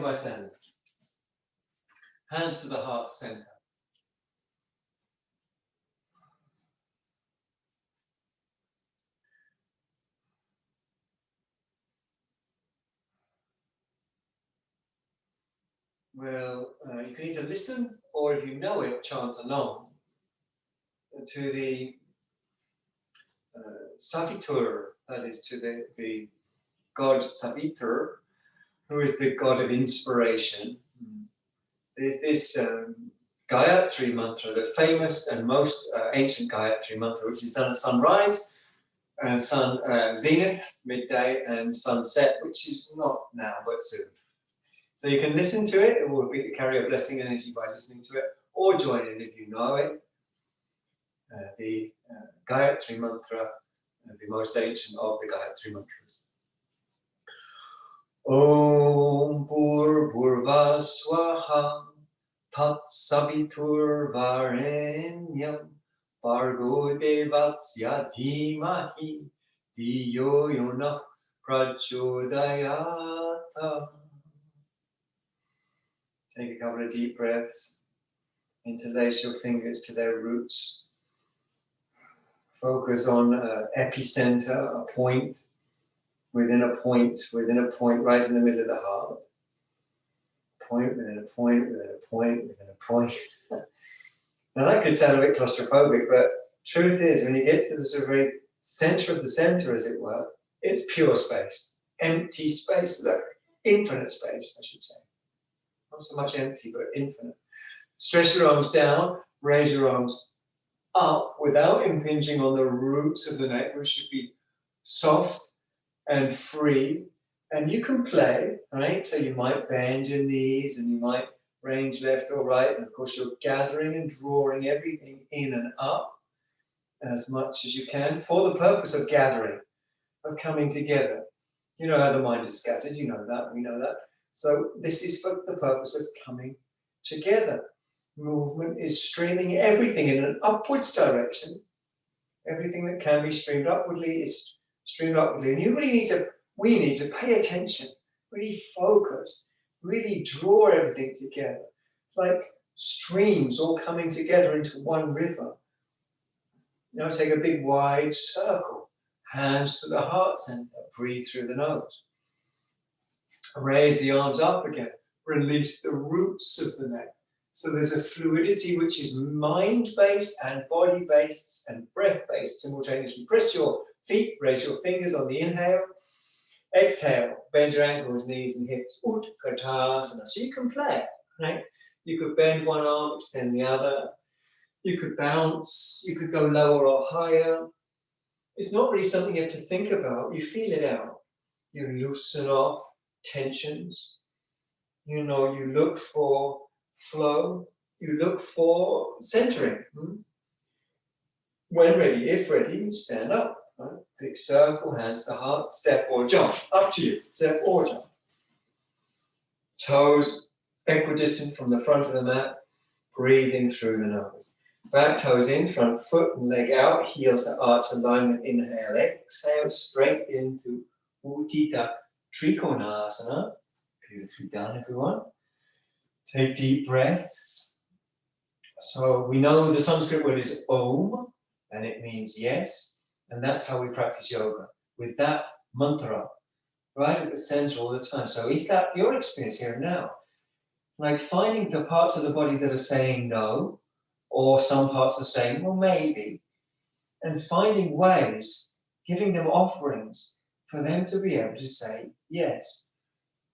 by standing. Hands to the heart center. Well, you can either listen, or if you know it, chant along to the Savitur, that is to the god Savitur, who is the god of inspiration. There's this Gayatri Mantra, the famous and most ancient Gayatri Mantra, which is done at sunrise, sun zenith, midday, and sunset, which is not now, but soon. So you can listen to it, it will carry a blessing energy by listening to it, or join in if you know it. The Gayatri Mantra, the most ancient of the Gayatri Mantras. Om Bhur Swaha Tat Savitur Varenyam Bhargo Devasya Dhimahi Dhiyo Yona Prachodayata. Take a couple of deep breaths. Interlace your fingers to their roots. Focus on epicenter, a point within a point, right in the middle of the heart. Point within a point, within a point, within a point. Now that could sound a bit claustrophobic, but truth is, when you get to the sort of very center of the center, as it were, it's pure space, empty space, like infinite space, I should say. Not so much empty, but infinite. Stretch your arms down, raise your arms up without impinging on the roots of the neck, which should be soft and free. And you can play, right? So you might bend your knees and you might range left or right. And of course, you're gathering and drawing everything in and up as much as you can for the purpose of gathering, of coming together. You know how the mind is scattered, you know that, we know that. So this is for the purpose of coming together. Movement is streaming everything in an upwards direction. Everything that can be streamed upwardly is streamed upwardly. And we need to pay attention, really focus, really draw everything together. Like streams all coming together into one river. Now take a big wide circle. Hands to the heart center. Breathe through the nose. Raise the arms up again. Release the roots of the neck. So there's a fluidity which is mind-based and body-based and breath-based simultaneously. Press your feet, raise your fingers on the inhale. Exhale, bend your ankles, knees and hips. Uttanasana. So you can play, right? You could bend one arm, extend the other. You could bounce, you could go lower or higher. It's not really something you have to think about. You feel it out. You loosen off tensions. You know, you look for flow. You look for centering. When ready, if ready, you stand up. Right? Big circle, hands to heart, step or jump. Up to you, step or jump. Toes equidistant from the front of the mat, breathing through the nose. Back toes in, front foot and leg out, heel to arch alignment, inhale, exhale, straight into Uttanasana, Trikonasana. Beautifully done, everyone. Take deep breaths. So we know the Sanskrit word is Om, and it means yes, and that's how we practice yoga, with that mantra right at the center all the time. So is that your experience here and now? Like finding the parts of the body that are saying no, or some parts are saying, well, maybe, and finding ways, giving them offerings for them to be able to say yes.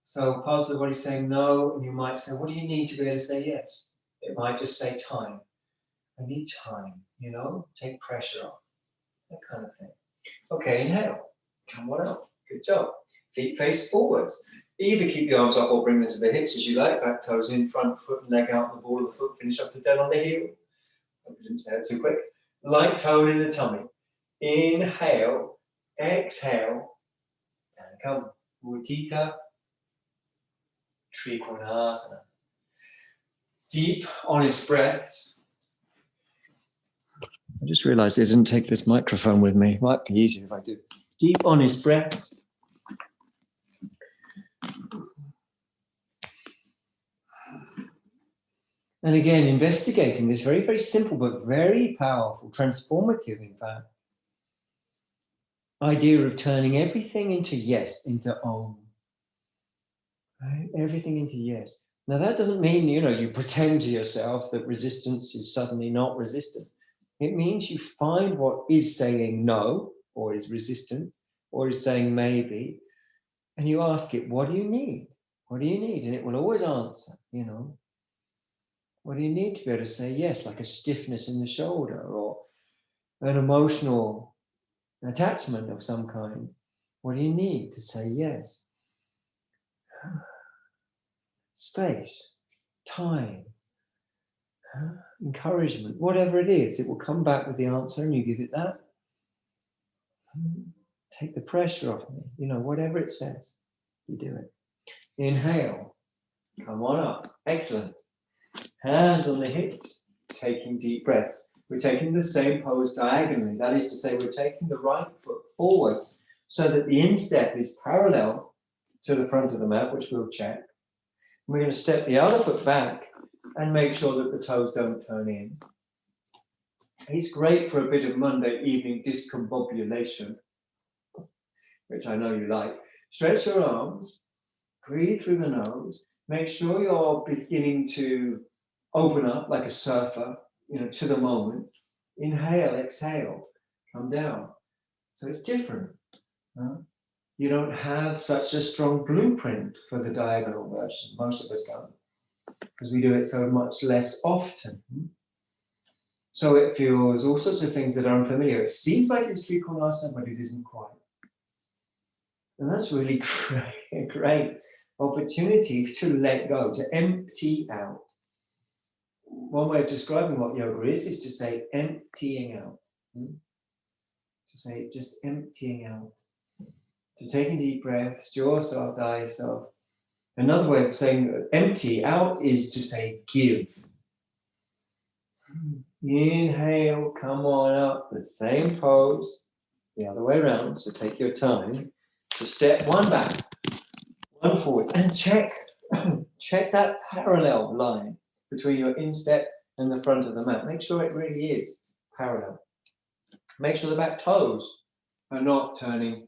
So parts of the body saying no, and you might say, what do you need to be able to say yes? It might just say time. I need time, you know, take pressure off, that kind of thing. Okay, inhale, come on up, good job. Feet face forwards. Either keep the arms up or bring them to the hips as you like, back toes in, front foot and leg out, the ball of the foot, finish up the dead on the heel. Hope you didn't say it too quick. Light tone in the tummy. Inhale, exhale, and come. Utthita, Trikonasana. Deep, honest breaths. I just realized I didn't take this microphone with me. Might be easier if I do. Deep, honest breaths. And again, investigating this very, very simple but very powerful, transformative, in fact, idea of turning everything into yes, into om. Right? Everything into yes. Now that doesn't mean, you pretend to yourself that resistance is suddenly not resistant. It means you find what is saying no, or is resistant, or is saying maybe, and you ask it, what do you need? What do you need? And it will always answer, What do you need to be able to say yes, like a stiffness in the shoulder or an emotional attachment of some kind? What do you need to say yes? Space, time, encouragement, whatever it is, it will come back with the answer and you give it that. Take the pressure off me, whatever it says, you do it. Inhale, come on up, excellent. Hands on the hips, taking deep breaths. We're taking the same pose diagonally. That is to say, we're taking the right foot forward so that the instep is parallel to the front of the mat, which we'll check. We're going to step the other foot back and make sure that the toes don't turn in. It's great for a bit of Monday evening discombobulation, which I know you like. Stretch your arms, breathe through the nose. Make sure you're beginning to open up like a surfer, to the moment. Inhale, exhale, come down. So it's different. You don't have such a strong blueprint for the diagonal version. Most of us don't, because we do it so much less often. So it feels all sorts of things that are unfamiliar. It seems like it's Trikonasana, but it isn't quite. And that's really great opportunity to let go, to empty out. One way of describing what yoga is to say emptying out. To say just emptying out. To taking deep breaths, jaw soft, eyes soft. Another way of saying empty out is to say give. Inhale, come on up, the same pose, the other way around. So take your time to step one back, one forwards, and check that parallel line between your instep and the front of the mat. Make sure it really is parallel. Make sure the back toes are not turning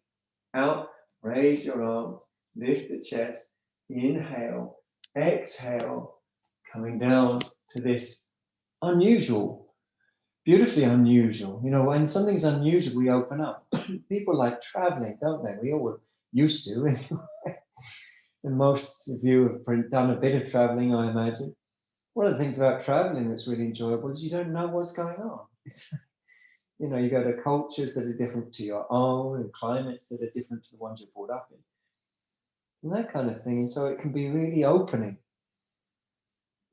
out. Raise your arms, lift the chest, inhale, exhale, coming down to this unusual, beautifully unusual. When something's unusual, we open up. People like traveling, don't they? We all used to anyway. And most of you have done a bit of traveling, I imagine. One of the things about traveling that's really enjoyable is you don't know what's going on. You go to cultures that are different to your own and climates that are different to the ones you're brought up in. And that kind of thing. And so it can be really opening.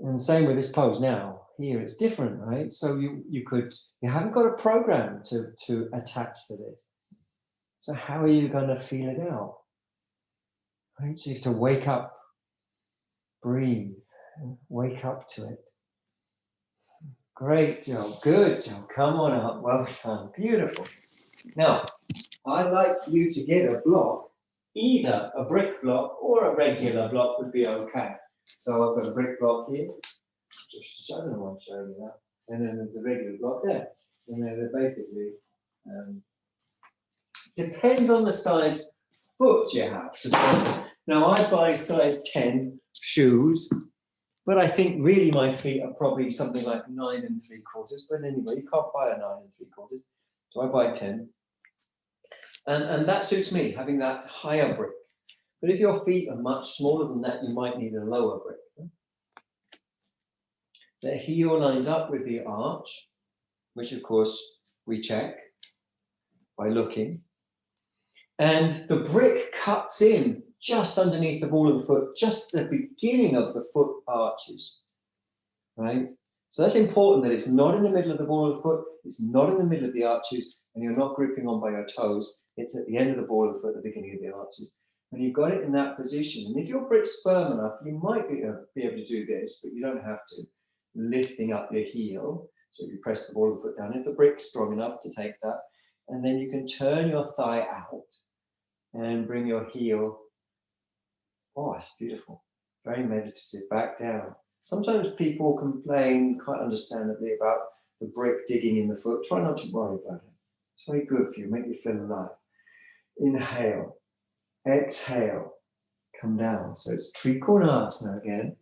And same with this pose now. Here it's different, right? So you haven't got a program to attach to this. So how are you going to feel it out? Right? So you have to wake up, breathe, and wake up to it. Great job, good job. Come on up, well done, beautiful. Now, I'd like you to get a block, either a brick block or a regular block would be okay. So I've got a brick block here. I don't know why I'm showing you that. And then there's a regular block there. And then they're basically, depends on the size foot you have, to be honest. Now I buy size 10 shoes, but I think really my feet are probably something like 9 3/4. But anyway, you can't buy a 9 3/4. So I buy 10. And that suits me, having that higher brick. But if your feet are much smaller than that, you might need a lower brick. The heel lines up with the arch, which of course we check by looking. And the brick cuts in just underneath the ball of the foot, just at the beginning of the foot arches, right? So that's important that it's not in the middle of the ball of the foot, it's not in the middle of the arches, and you're not gripping on by your toes. It's at the end of the ball of the foot, at the beginning of the arches. And you've got it in that position. And if your brick's firm enough, you might be able to do this, but you don't have to. Lifting up your heel, so you press the ball of the foot down. If the brick's strong enough to take that, and then you can turn your thigh out and bring your heel. Oh, it's beautiful. Very meditative. Back down. Sometimes people complain, quite understandably, about the brick digging in the foot. Try not to worry about it. It's very good for you, make you feel alive. Inhale, exhale, come down. So it's Trikonasana again.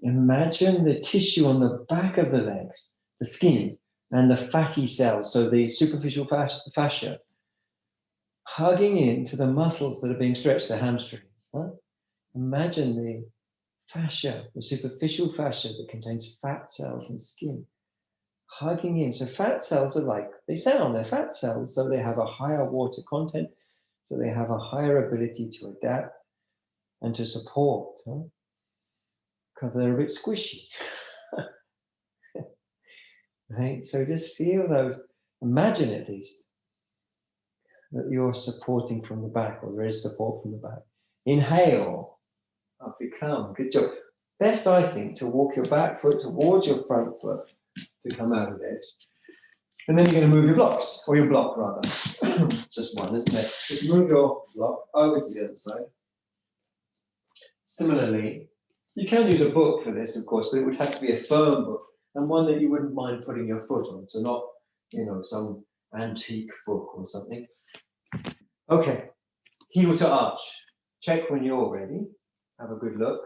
Imagine the tissue on the back of the legs, the skin, and the fatty cells, so the superficial fascia, hugging into the muscles that are being stretched, the hamstrings. Huh? Imagine the fascia, the superficial fascia that contains fat cells and skin, hugging in. So fat cells are like, they're fat cells, so they have a higher water content, so they have a higher ability to adapt and to support, because they're a bit squishy. Right? So just feel those, imagine at least that you're supporting from the back, or there is support from the back. Inhale, up you come, good job. Best, I think, to walk your back foot towards your front foot to come out of this. And then you're going to move your blocks, or your block rather. It's just one, isn't it? Just move your block over to the other side. Similarly, you can use a book for this, of course, but it would have to be a firm book and one that you wouldn't mind putting your foot on. So not, some antique book or something. Okay, heel to arch. Check when you're ready. Have a good look.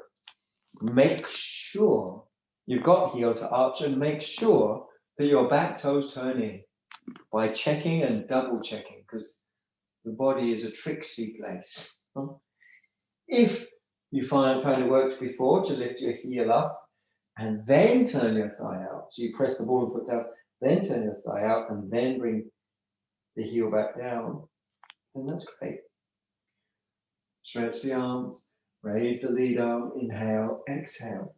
Make sure you've got heel to arch, and make sure that your back toes turn in by checking and double checking, because the body is a tricksy place. If you find it worked before to lift your heel up and then turn your thigh out, so you press the ball and foot down, then turn your thigh out and then bring the heel back down, then that's great. Stretch the arms, raise the lead arm, inhale, exhale,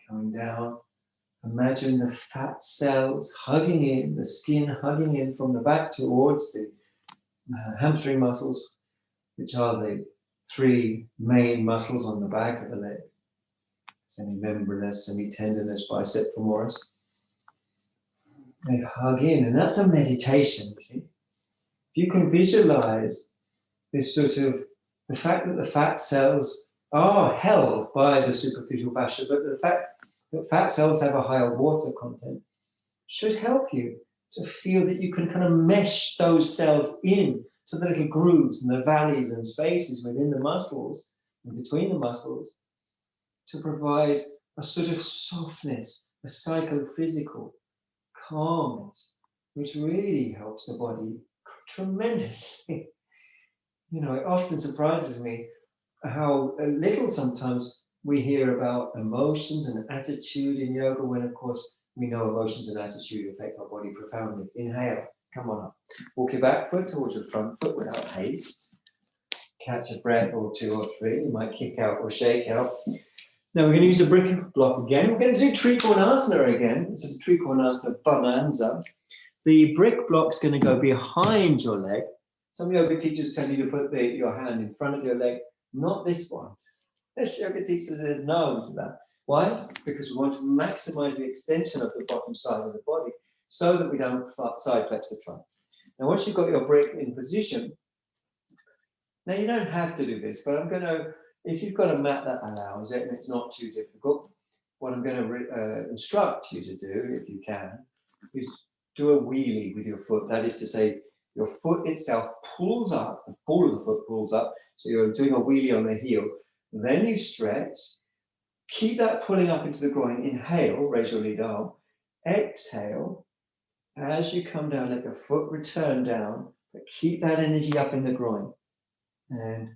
coming down. Imagine the fat cells hugging in, the skin hugging in from the back towards the hamstring muscles, which are the three main muscles on the back of the leg. Semimembranous, semitendinous, bicep femoris. They hug in, and that's a meditation, you see. If you can visualize this sort of, the fact that the fat cells are held by the superficial fascia, but the fact that fat cells have a higher water content should help you to feel that you can kind of mesh those cells in to the little grooves and the valleys and spaces within the muscles and between the muscles to provide a sort of softness, a psychophysical calmness, which really helps the body tremendously. It often surprises me how little sometimes we hear about emotions and attitude in yoga, when of course we know emotions and attitude affect our body profoundly. Inhale, come on up. Walk your back foot towards your front foot without haste. Catch a breath or two or three. You might kick out or shake out. Now we're going to use a brick block again. We're going to do Trikonasana again. This is a Trikonasana bonanza. The brick block's going to go behind your leg. Some yoga teachers tell you to put your hand in front of your leg. Not this one. This yoga teacher says no to that. Why? Because we want to maximize the extension of the bottom side of the body so that we don't side flex the trunk. Now, once you've got your brick in position, now you don't have to do this, but I'm going to, if you've got a mat that allows it and it's not too difficult, what I'm going to instruct you to do, if you can, is do a wheelie with your foot. That is to say, your foot itself pulls up, the ball of the foot pulls up, so you're doing a wheelie on the heel. Then you stretch, keep that pulling up into the groin. Inhale, raise your lead arm. Exhale, as you come down, let your foot return down, but keep that energy up in the groin. And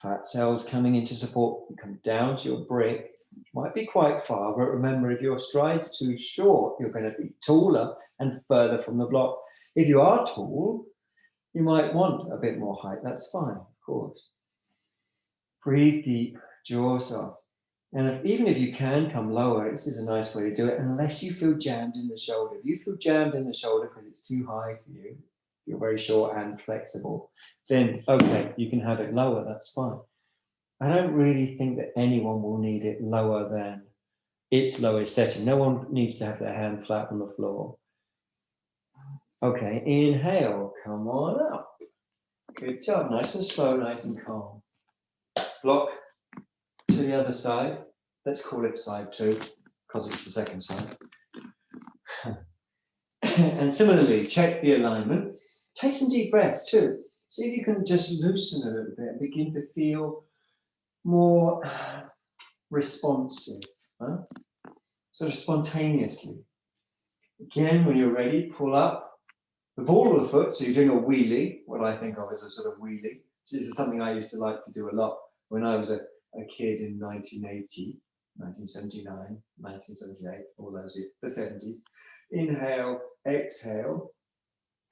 fat cells coming into support. You come down to your brick. Might be quite far, but remember, if your stride's too short, you're going to be taller and further from the block. If you are tall, you might want a bit more height. That's fine, of course. Breathe deep, jaw soft. And even if you can come lower, this is a nice way to do it, unless you feel jammed in the shoulder. If you feel jammed in the shoulder because it's too high for you, you're very short and flexible, then okay, you can have it lower, that's fine. I don't really think that anyone will need it lower than its lowest setting. No one needs to have their hand flat on the floor. Okay, inhale, come on up. Good job, nice and slow, nice and calm. Block to the other side. Let's call it side 2, because it's the second side. And similarly, check the alignment. Take some deep breaths too. See if you can just loosen a little bit and begin to feel more responsive, huh? Sort of spontaneously. Again, when you're ready, pull up the ball of the foot. So you're doing a wheelie, what I think of as a sort of wheelie. This is something I used to like to do a lot when I was a kid in 1980, 1979, 1978, all those years, the 70s. Inhale, exhale,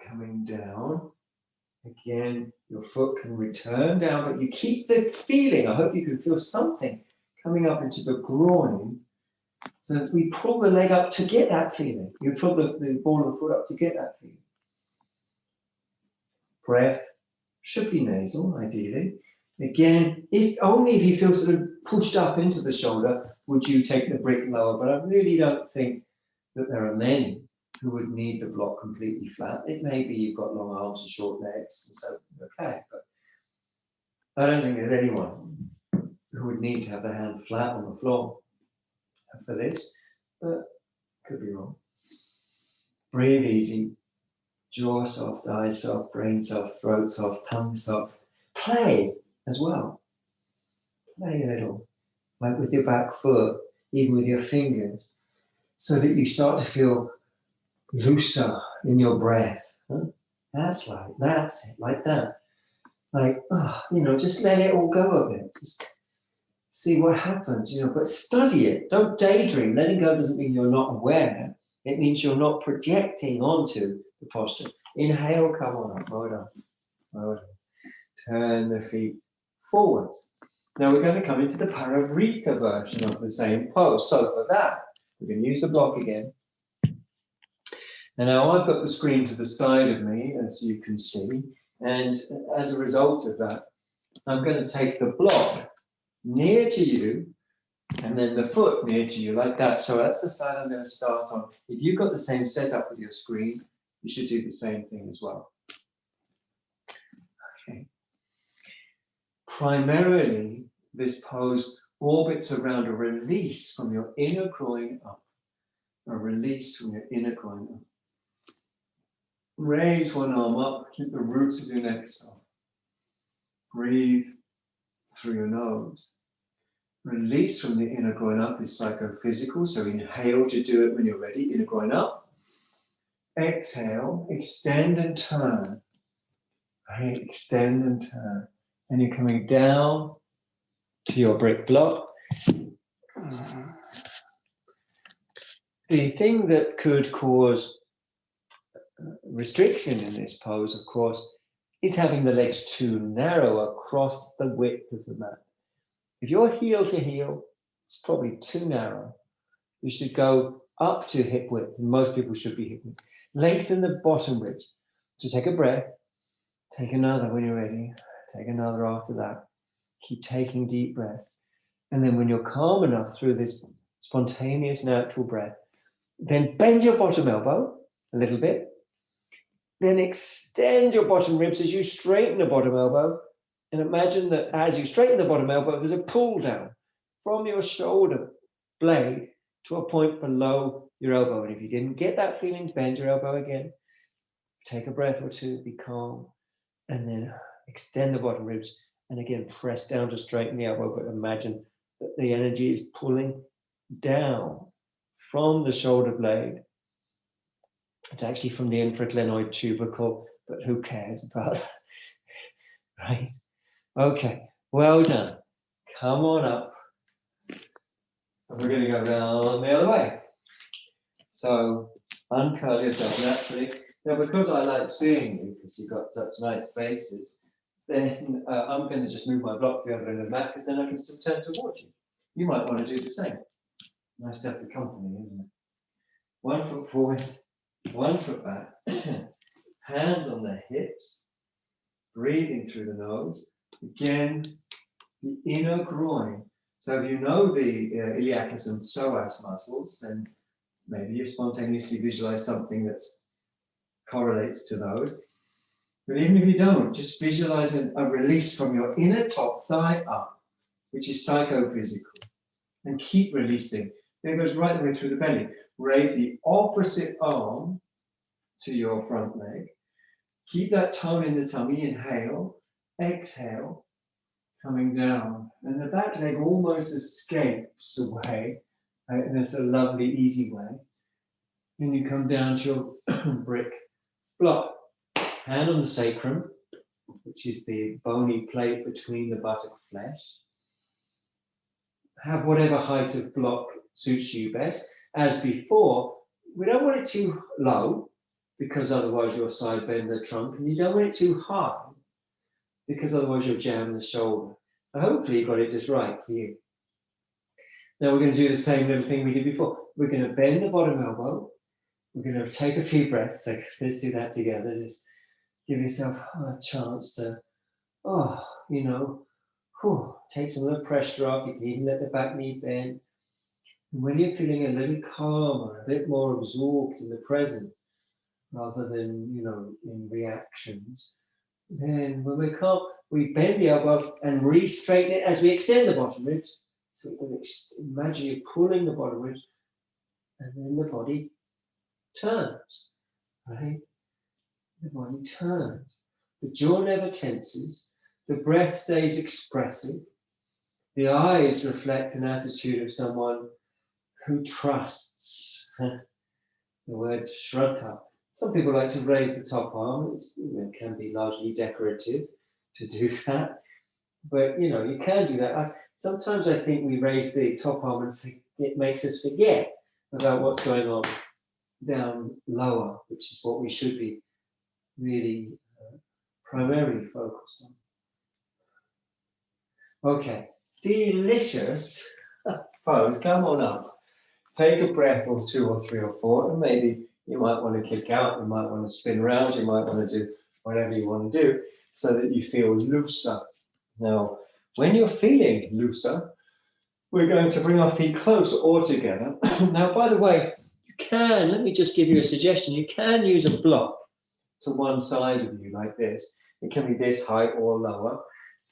coming down. Again, your foot can return down, but you keep the feeling. I hope you can feel something coming up into the groin. So we pull the leg up to get that feeling. You pull the ball of the foot up to get that feeling. Breath should be nasal, ideally. Again, only if you feel sort of pushed up into the shoulder would you take the brick lower, but I really don't think that there are many who would need the block completely flat. It may be you've got long arms and short legs, and so okay, but I don't think there's anyone who would need to have their hand flat on the floor for this, but could be wrong. Breathe easy, jaw soft, eyes soft, brain soft, throat soft, tongue soft. Play as well. Play a little, like with your back foot, even with your fingers, so that you start to feel looser in your breath. Huh? That's it, like that. Like, just let it all go a bit. Just see what happens, but study it. Don't daydream. Letting go doesn't mean you're not aware. It means you're not projecting onto the posture. Inhale, come on up, well done. Well done. Turn the feet forwards. Now we're going to come into the Parivrita version of the same pose. So for that, we're going to use the block again. And now I've got the screen to the side of me, as you can see. And as a result of that, I'm going to take the block near to you and then the foot near to you like that. So that's the side I'm going to start on. If you've got the same setup with your screen, you should do the same thing as well. Okay. Primarily, this pose orbits around a release from your inner groin up. A release from your inner groin up. Raise one arm up, keep the roots of your neck soft. Breathe through your nose. Release from the inner groin up is psychophysical, so inhale to do it when you're ready, inner groin up. Exhale, extend and turn. Right, extend and turn. And you're coming down to your brick block. The thing that could cause restriction in this pose, of course, is having the legs too narrow across the width of the mat. If you're heel to heel, it's probably too narrow. You should go up to hip width, and most people should be hip width. Lengthen the bottom ribs. So take a breath, take another when you're ready, take another after that. Keep taking deep breaths. And then when you're calm enough through this spontaneous natural breath, then bend your bottom elbow a little bit. Then extend your bottom ribs as you straighten the bottom elbow. And imagine that as you straighten the bottom elbow, there's a pull down from your shoulder blade to a point below your elbow. And if you didn't get that feeling, bend your elbow again. Take a breath or two, be calm. And then extend the bottom ribs. And again, press down to straighten the elbow. But imagine that the energy is pulling down from the shoulder blade. It's actually from the infraglenoid tubercle, but who cares about that? Right? Okay, well done. Come on up. And we're going to go down the other way. So uncurl yourself naturally. Now, because I like seeing you, because you've got such nice faces, then I'm going to just move my block to the other end of the mat, because then I can still turn towards you. You might want to do the same. Nice to have the company, isn't it? 1 foot forward, 1 foot back. Hands on the hips. Breathing through the nose. Again, the inner groin. So if you know the iliacus and psoas muscles, then maybe you spontaneously visualize something that correlates to those. But even if you don't, just visualize a release from your inner top thigh up, which is psychophysical. and keep releasing. Then it goes right the way through the belly. Raise the opposite arm to your front leg. Keep that tone in the tummy. Inhale, exhale, coming down. And the back leg almost escapes away. Right? And it's a lovely, easy way. Then you come down to your brick block. Hand on the sacrum, which is the bony plate between the buttock flesh. Have whatever height of block suits you best. As before, we don't want it too low, because otherwise you'll side bend the trunk, and you don't want it too high, because otherwise you'll jam the shoulder. So hopefully you got it just right for you. Now we're going to do the same little thing we did before. We're going to bend the bottom elbow. We're going to take a few breaths. So let's do that together. Just give yourself a chance to, take some of the pressure off. You can even let the back knee bend. And when you're feeling a little calmer, a bit more absorbed in the present, rather than, in reactions, then when we're calm, we bend the elbow and re-straighten it as we extend the bottom ribs. So we can imagine you're pulling the bottom ribs, and then the body turns, right? The body turns. The jaw never tenses. The breath stays expressive. The eyes reflect an attitude of someone who trusts. The word shraddha. Some people like to raise the top arm. It can be largely decorative to do that. But, you can do that. Sometimes I think we raise the top arm and it makes us forget about what's going on down lower, which is what we should be really primarily focused on. Okay, delicious pose. Come on up. Take a breath or two or three or four, and maybe you might want to kick out, you might want to spin around, you might want to do whatever you want to do so that you feel looser. Now, when you're feeling looser, we're going to bring our feet close or together. Now, by the way, let me just give you a suggestion. You can use a block to one side of you like this. It can be this height or lower,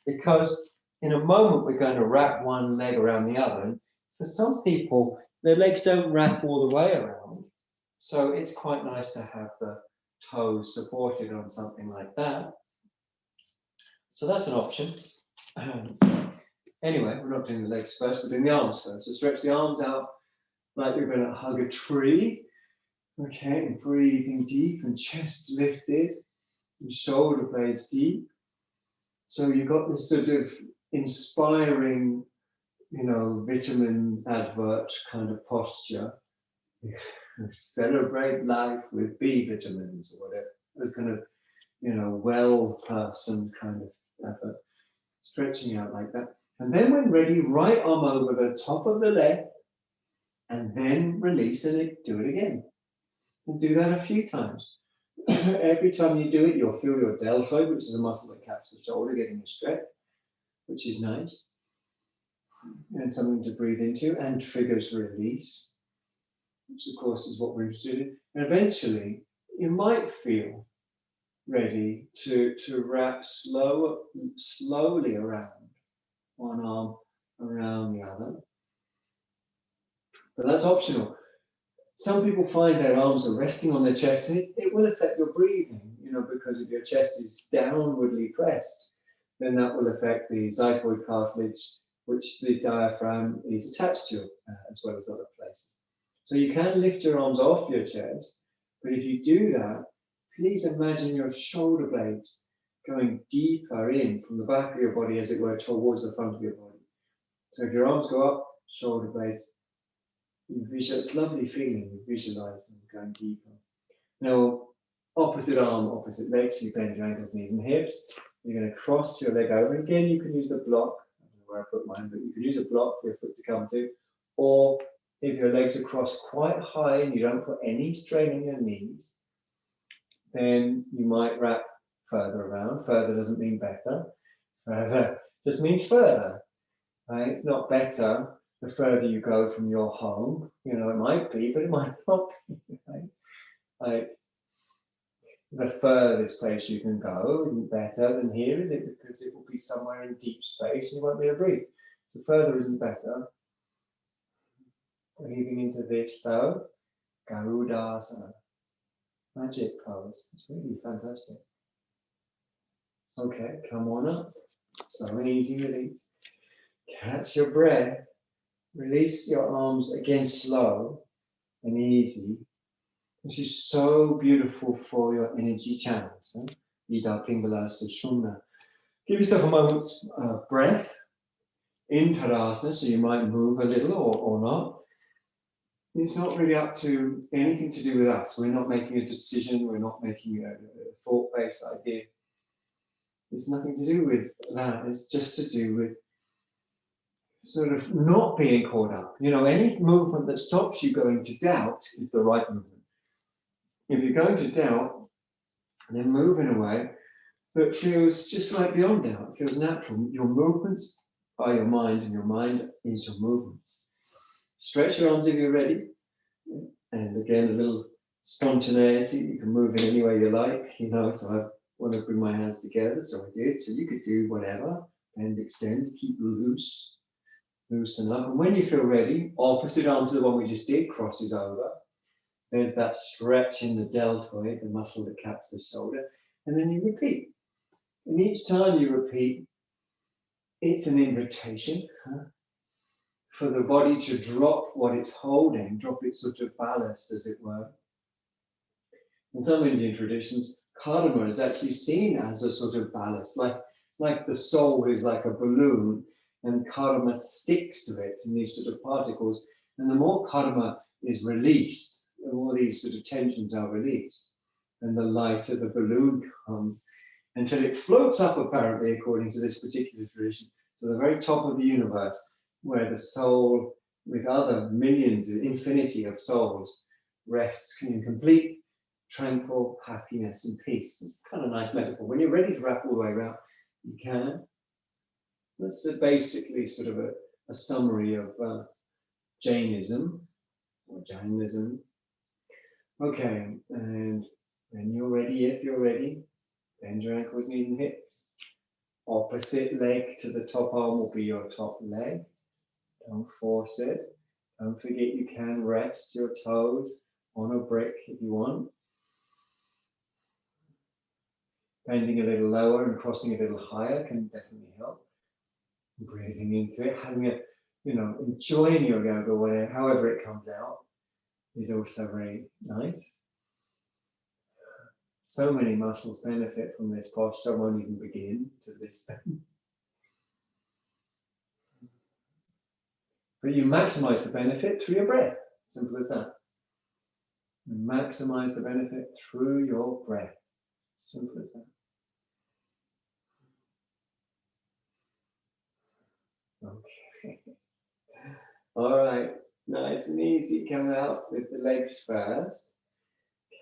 because in a moment we're going to wrap one leg around the other. And for some people, their legs don't wrap all the way around. So it's quite nice to have the toes supported on something like that. So that's an option. Anyway, we're not doing the legs first, we're doing the arms first. So stretch the arms out like you're going to hug a tree. Okay, and breathing deep and chest lifted and shoulder blades deep. So you've got this sort of inspiring, vitamin advert kind of posture. Celebrate life with B vitamins or whatever. Those kind of, well person kind of effort. Stretching out like that. And then when ready, right arm over the top of the leg, and then release and do it again. And do that a few times. Every time you do it, you'll feel your deltoid, which is a muscle that caps the shoulder, getting a stretch, which is nice. And something to breathe into, and triggers release, which of course is what we're interested in. And eventually, you might feel ready to wrap slowly around one arm around the other. But that's optional. Some people find their arms are resting on their chest, and it will affect your breathing, because if your chest is downwardly pressed, then that will affect the xiphoid cartilage, which the diaphragm is attached to, as well as other places. So you can lift your arms off your chest, but if you do that, please imagine your shoulder blades going deeper in from the back of your body, as it were, towards the front of your body. So if your arms go up, shoulder blades, it's a lovely feeling. You visualize them going deeper. Now, opposite arm, opposite leg, so you bend your ankles, knees, and hips. You're going to cross your leg over. Again, you can use the block. I don't know where I put mine, but you can use a block for your foot to come to. Or if your legs are crossed quite high and you don't put any strain in your knees, then you might wrap further around. Further doesn't mean better. Further just means further. Right? It's not better the further you go from your home. It might be, but it might not be. Right? Like, the furthest place you can go isn't better than here, is it? Because it will be somewhere in deep space and you won't be able to breathe. So further isn't better. Breathing into this though, Garudasana, magic pose. It's really fantastic. Okay, come on up. Slow and easy release. Catch your breath. Release your arms again, slow and easy. This is so beautiful for your energy channels. Ida Pingala Sushumna. Give yourself a moment's breath in Tadasana, so you might move a little or not. It's not really up to anything to do with us. We're not making a decision. We're not making a thought-based idea. It's nothing to do with that. It's just to do with sort of not being caught up. You know, any movement that stops you going to doubt is the right movement. If you're going to doubt, then move in a way that feels just like beyond doubt. It feels natural. Your movements are your mind, and your mind is your movements. Stretch your arms if you're ready. And again, a little spontaneity. You can move in any way you like, you know, so I want to bring my hands together, so I did. So you could do whatever, and extend, keep loose, loosen up. And when you feel ready, opposite arm to the one we just did, crosses over. There's that stretch in the deltoid, the muscle that caps the shoulder. And then you repeat. And each time you repeat, it's an invitation for the body to drop what it's holding, drop its sort of ballast, as it were. In some Indian traditions, karma is actually seen as a sort of ballast, like the soul is like a balloon, and karma sticks to it in these sort of particles. And the more karma is released, the more these sort of tensions are released, and the lighter the balloon becomes, until it floats up, apparently, according to this particular tradition, to the very top of the universe, where the soul, with other millions, infinity of souls, rests in complete, tranquil happiness and peace. It's kind of a nice metaphor. When you're ready to wrap all the way around, you can. That's basically sort of a summary of Jainism, or Jainism. Okay, and when you're ready, if you're ready, bend your ankles, knees, and hips. Opposite leg to the top arm will be your top leg. Don't force it. Don't forget you can rest your toes on a brick if you want. Bending a little lower and crossing a little higher can definitely help. Breathing into it, having it, you know, enjoying your yoga, whatever, however it comes out, is also very nice. So many muscles benefit from this posture. I won't even begin to list them. But you maximize the benefit through your breath. Simple as that. You maximize the benefit through your breath. Simple as that. Okay. All right. Nice and easy. Come out with the legs first.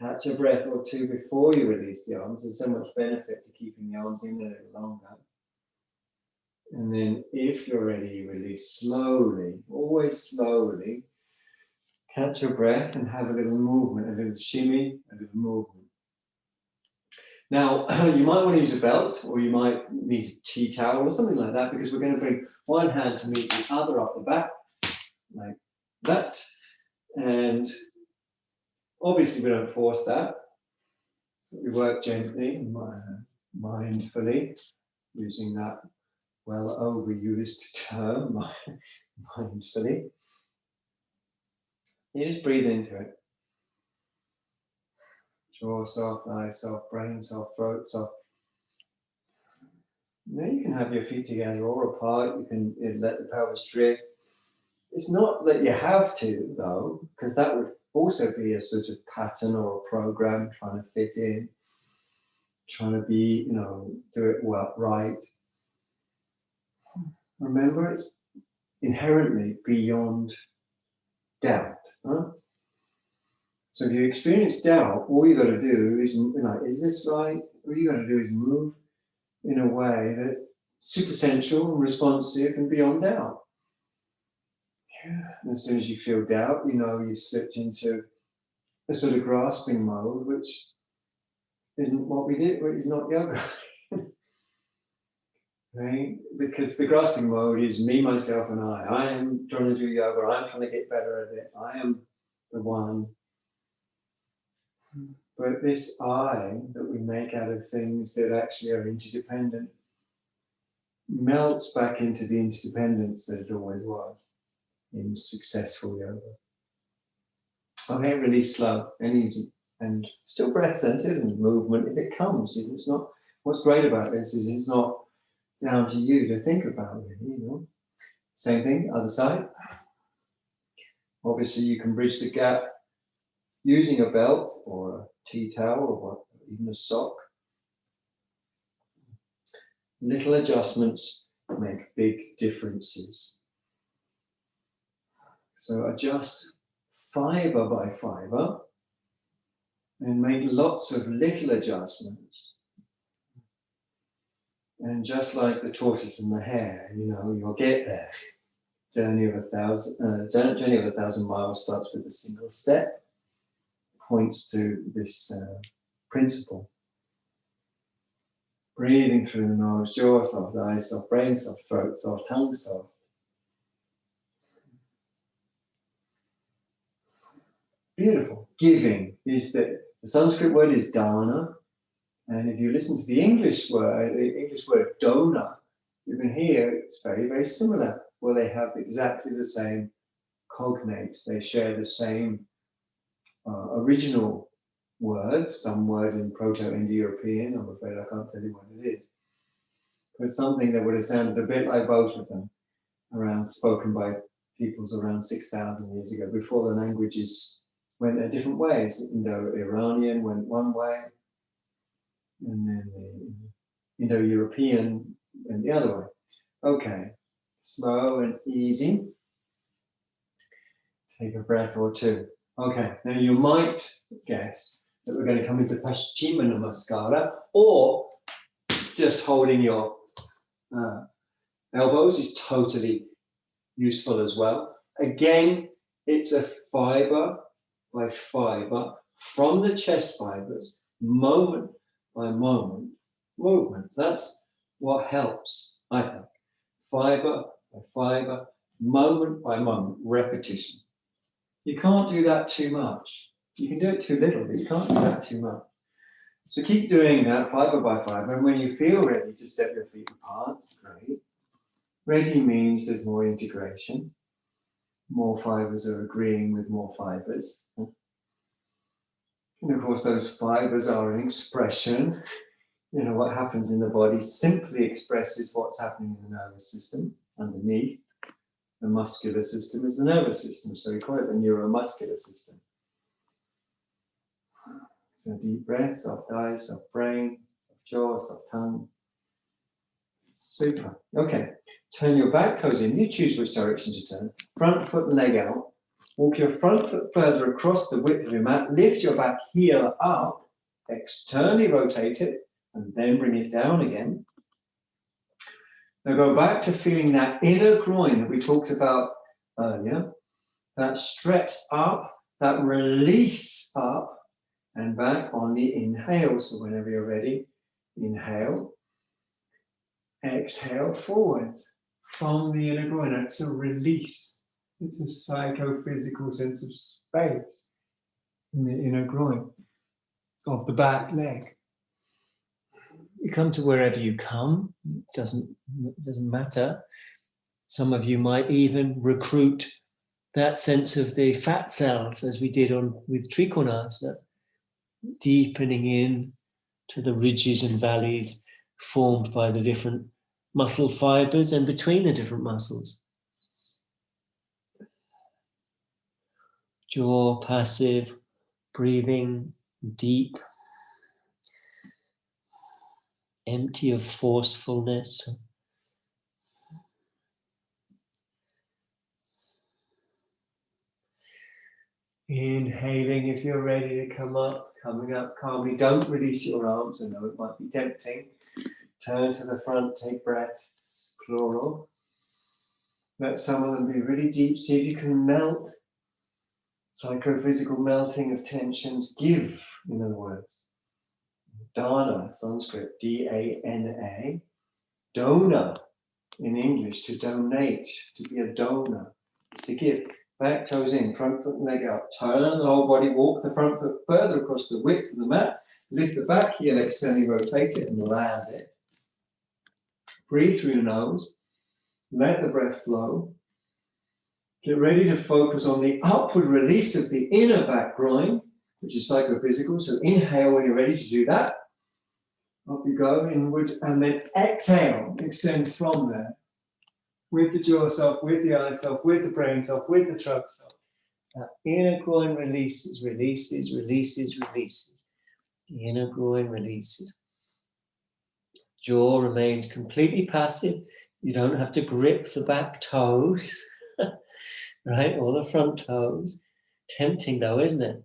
Catch a breath or two before you release the arms. There's so much benefit to keeping the arms in a little longer. And then if you're ready, you release slowly, always slowly. Catch your breath and have a little movement, a little shimmy, a little movement. Now, you might want to use a belt, or you might need a tea towel or something like that, because we're going to bring one hand to meet the other up the back, like that. And obviously we don't force that. We work gently, mindfully, using that well overused term, mindfully. You just breathe into it. Jaw soft, eyes soft, brain soft, throat soft. Now you can have your feet together or apart. You can let the pelvis drift. It's not that you have to, though, because that would also be a sort of pattern or a program trying to fit in, trying to be, you know, do it well, right. Remember, it's inherently beyond doubt. Huh? So if you experience doubt, all you got to do is, you know, is this right? All you got to do is move in a way that's super sensual and responsive and beyond doubt. Yeah. And as soon as you feel doubt, you know you've slipped into a sort of grasping mode, which isn't what we did, which is not yoga. right? Because the grasping mode is me, myself, and I. I am trying to do yoga. I'm trying to get better at it. I am the one. But this I that we make out of things that actually are interdependent melts back into the interdependence that it always was in successful yoga. Okay, really slow and easy, and still breath-centered and movement if it comes. It's not. What's great about this is it's not down to you to think about it. You know. Same thing, other side. Obviously, you can bridge the gap using a belt or a tea towel or even a sock. Little adjustments make big differences. So adjust fiber by fiber and make lots of little adjustments. And just like the tortoise and the hare, you know, you'll get there. Journey of a thousand miles starts with a single step. Points to this principle. Breathing through the nose, jaw soft, eyes soft, brain soft, throat soft, tongue soft. Beautiful. Giving is the Sanskrit word is dana, and if you listen to the English word dona, you can hear it's very, very similar. Well, they have exactly the same cognate. They share the same original word, some word in Proto-Indo-European. I'm afraid I can't tell you what it is. But something that would have sounded a bit like both of them, spoken by peoples around 6,000 years ago, before the languages went their different ways. Indo-Iranian went one way, and then the Indo-European went the other way. Okay, slow and easy. Take a breath or two. Okay, now you might guess that we're going to come into Paschima Namaskara, or just holding your elbows is totally useful as well. Again, it's a fiber by fiber from the chest fibers, moment by moment, movements. That's what helps, I think. Fiber by fiber, moment by moment, repetition. You can't do that too much. You can do it too little, but you can't do that too much. So keep doing that fiber by fiber, and when you feel ready to step your feet apart, great. Ready means there's more integration. More fibers are agreeing with more fibers. And of course, those fibers are an expression. You know, what happens in the body simply expresses what's happening in the nervous system underneath. The muscular system is the nervous system, so we call it the neuromuscular system. So deep breath, soft eyes, soft brain, soft jaw, soft tongue. Super. Okay. Turn your back toes in. You choose which direction to turn. Front foot and leg out. Walk your front foot further across the width of your mat. Lift your back heel up. Externally rotate it. And then bring it down again. Now go back to feeling that inner groin that we talked about earlier. That stretch up. That release up. And back on the inhale. So whenever you're ready, inhale. Exhale forwards from the inner groin. It's a release. It's a psychophysical sense of space in the inner groin of the back leg. You come to wherever you come. It doesn't matter. Some of you might even recruit that sense of the fat cells, as we did with Trikonasana, deepening in to the ridges and valleys formed by the different muscle fibers and between the different muscles. Jaw passive, breathing deep, empty of forcefulness. Inhaling if you're ready to come up, coming up calmly. Don't release your arms. I know it might be tempting. Turn to the front, take breaths, plural. Let some of them be really deep. See if you can melt. Psychophysical melting of tensions. Give, in other words. Dana, Sanskrit, D-A-N-A. Donor in English, to donate, to be a donor, is to give. Back toes in, front foot and leg up. Turn the whole body, walk the front foot further across the width of the mat. Lift the back heel, externally rotate it and land it. Breathe through your nose. Let the breath flow. Get ready to focus on the upward release of the inner back groin, which is psychophysical. So inhale when you're ready to do that. Up you go, inward, and then exhale, extend from there. With the jaw self, with the eye self, with the brain self, with the throat self. That inner groin releases, releases, releases, releases. The inner groin releases. Jaw remains completely passive. You don't have to grip the back toes, right, or the front toes. Tempting though, isn't it?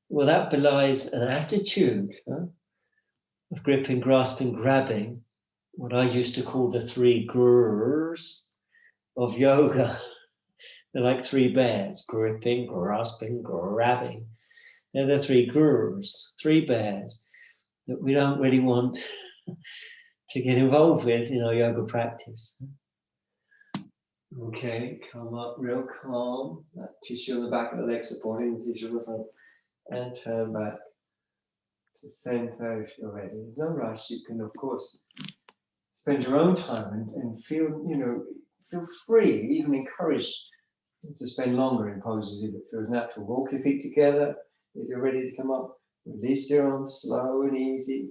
Well, that belies an attitude of gripping, grasping, grabbing, what I used to call the 3 grrrs of yoga. They're like 3 bears, gripping, grasping, grabbing. They're the 3 grrrs, 3 bears that we don't really want to get involved with in our yoga practice. Okay, come up real calm. That tissue on the back of the leg supporting the tissue on the front. And turn back to center if you're ready. There's no rush. You can, of course, spend your own time and feel, feel free, even encouraged to spend longer in poses if it feels natural. Walk your feet together if you're ready to come up. Release your arms slow and easy.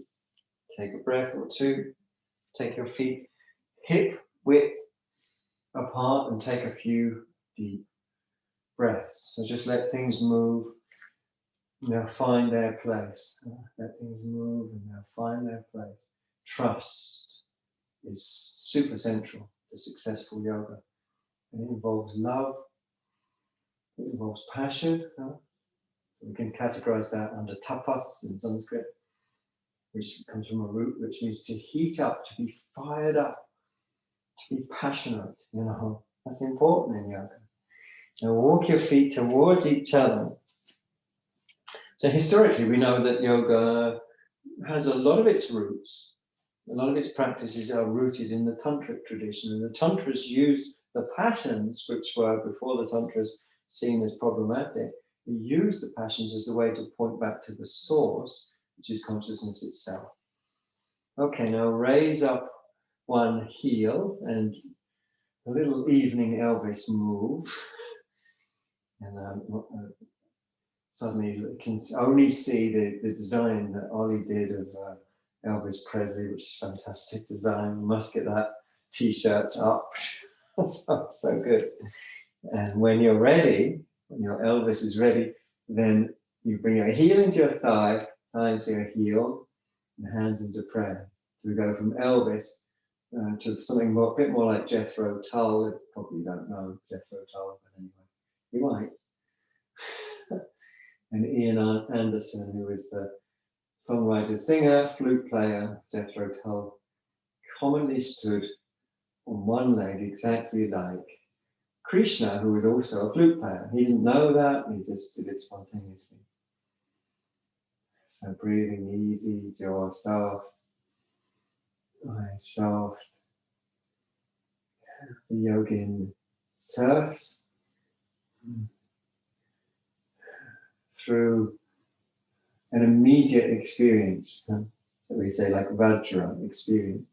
Take a breath or 2. Take your feet hip width apart and take a few deep breaths. So just let things move. Now find their place. Let things move and now find their place. Trust is super central to successful yoga. It involves love. It involves passion. So we can categorize that under tapas in Sanskrit, which comes from a root which means to heat up, to be fired up, to be passionate. That's important in yoga. Now walk your feet towards each other. So historically, we know that yoga has a lot of its roots, a lot of its practices are rooted in the tantric tradition. And the tantras used the passions, which were before the tantras seen as problematic, they used the passions as a way to point back to the source, which is consciousness itself. Okay, now raise up one heel and a little evening Elvis move. And suddenly you can only see the design that Ollie did of Elvis Presley, which is fantastic design. You must get that t-shirt up. so good. And when you're ready, when your Elvis is ready, then you bring your heel into your thigh into your heel, and hands into prayer. So we go from Elvis to something a bit more like Jethro Tull. You probably don't know Jethro Tull, but anyway, you might. And Ian Anderson, who is the songwriter, singer, flute player, Jethro Tull, commonly stood on one leg exactly like Krishna, who was also a flute player. He didn't know that, he just did it spontaneously. So breathing easy, jaw soft, eyes soft. The yogin surfs through an immediate experience. So we say like Vajra experience.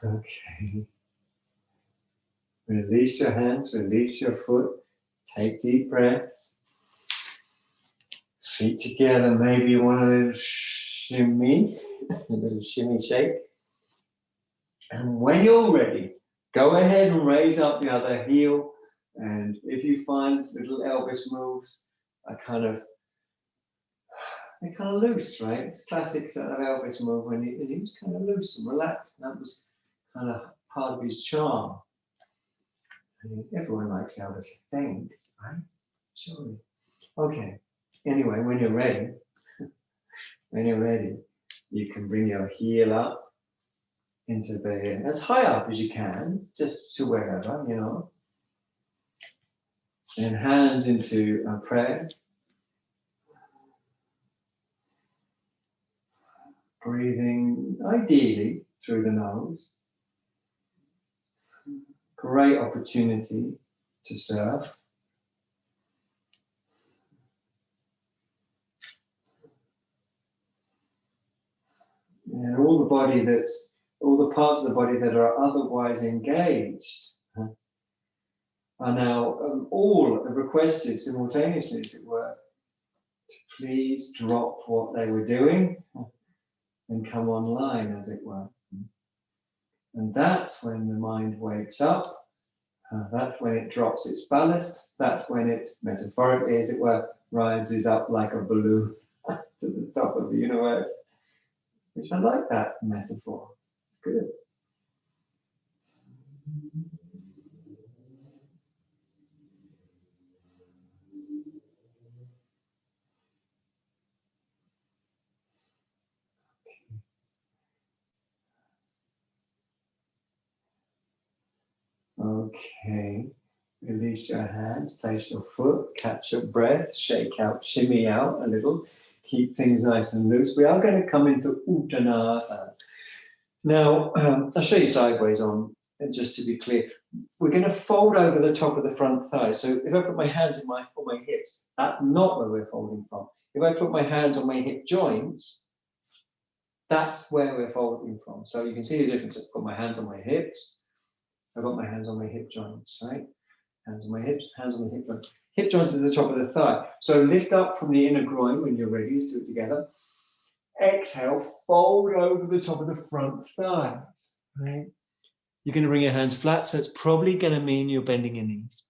Okay. Release your hands, release your foot, take deep breaths. Feet together, maybe you want a little shimmy, a little shimmy shake. And when you're ready, go ahead and raise up the other heel. And if you find little Elvis moves are they're kind of loose, right? It's classic sort of Elvis move when he was kind of loose and relaxed. And that was kind of part of his charm. I mean, everyone likes Elvis, I think, right? Surely. Okay. Anyway, when you're ready, you can bring your heel up into the, as high up as you can, just to wherever, you know. And hands into prayer. Breathing ideally through the nose. Great opportunity to serve. And all the parts of the body that are otherwise engaged are now all requested simultaneously, as it were, to please drop what they were doing and come online, as it were. And that's when the mind wakes up. That's when it drops its ballast. That's when it, metaphorically, as it were, rises up like a balloon to the top of the universe. Which I like that metaphor. It's good. Okay. Release your hands, place your foot, catch your breath, shake out, shimmy out a little. Keep things nice and loose. We are going to come into Uttanasana. Now, I'll show you sideways on, and just to be clear, we're going to fold over the top of the front thigh. So if I put my hands on my hips, that's not where we're folding from. If I put my hands on my hip joints, that's where we're folding from. So you can see the difference. I've got my hands on my hips. I've got my hands on my hip joints, right? Hands on my hips, hands on my hip joints. Hip joints at the top of the thigh. So lift up from the inner groin when you're ready. Let's do it together. Exhale, fold over the top of the front thighs, right? You're going to bring your hands flat, so it's probably going to mean you're bending your knees.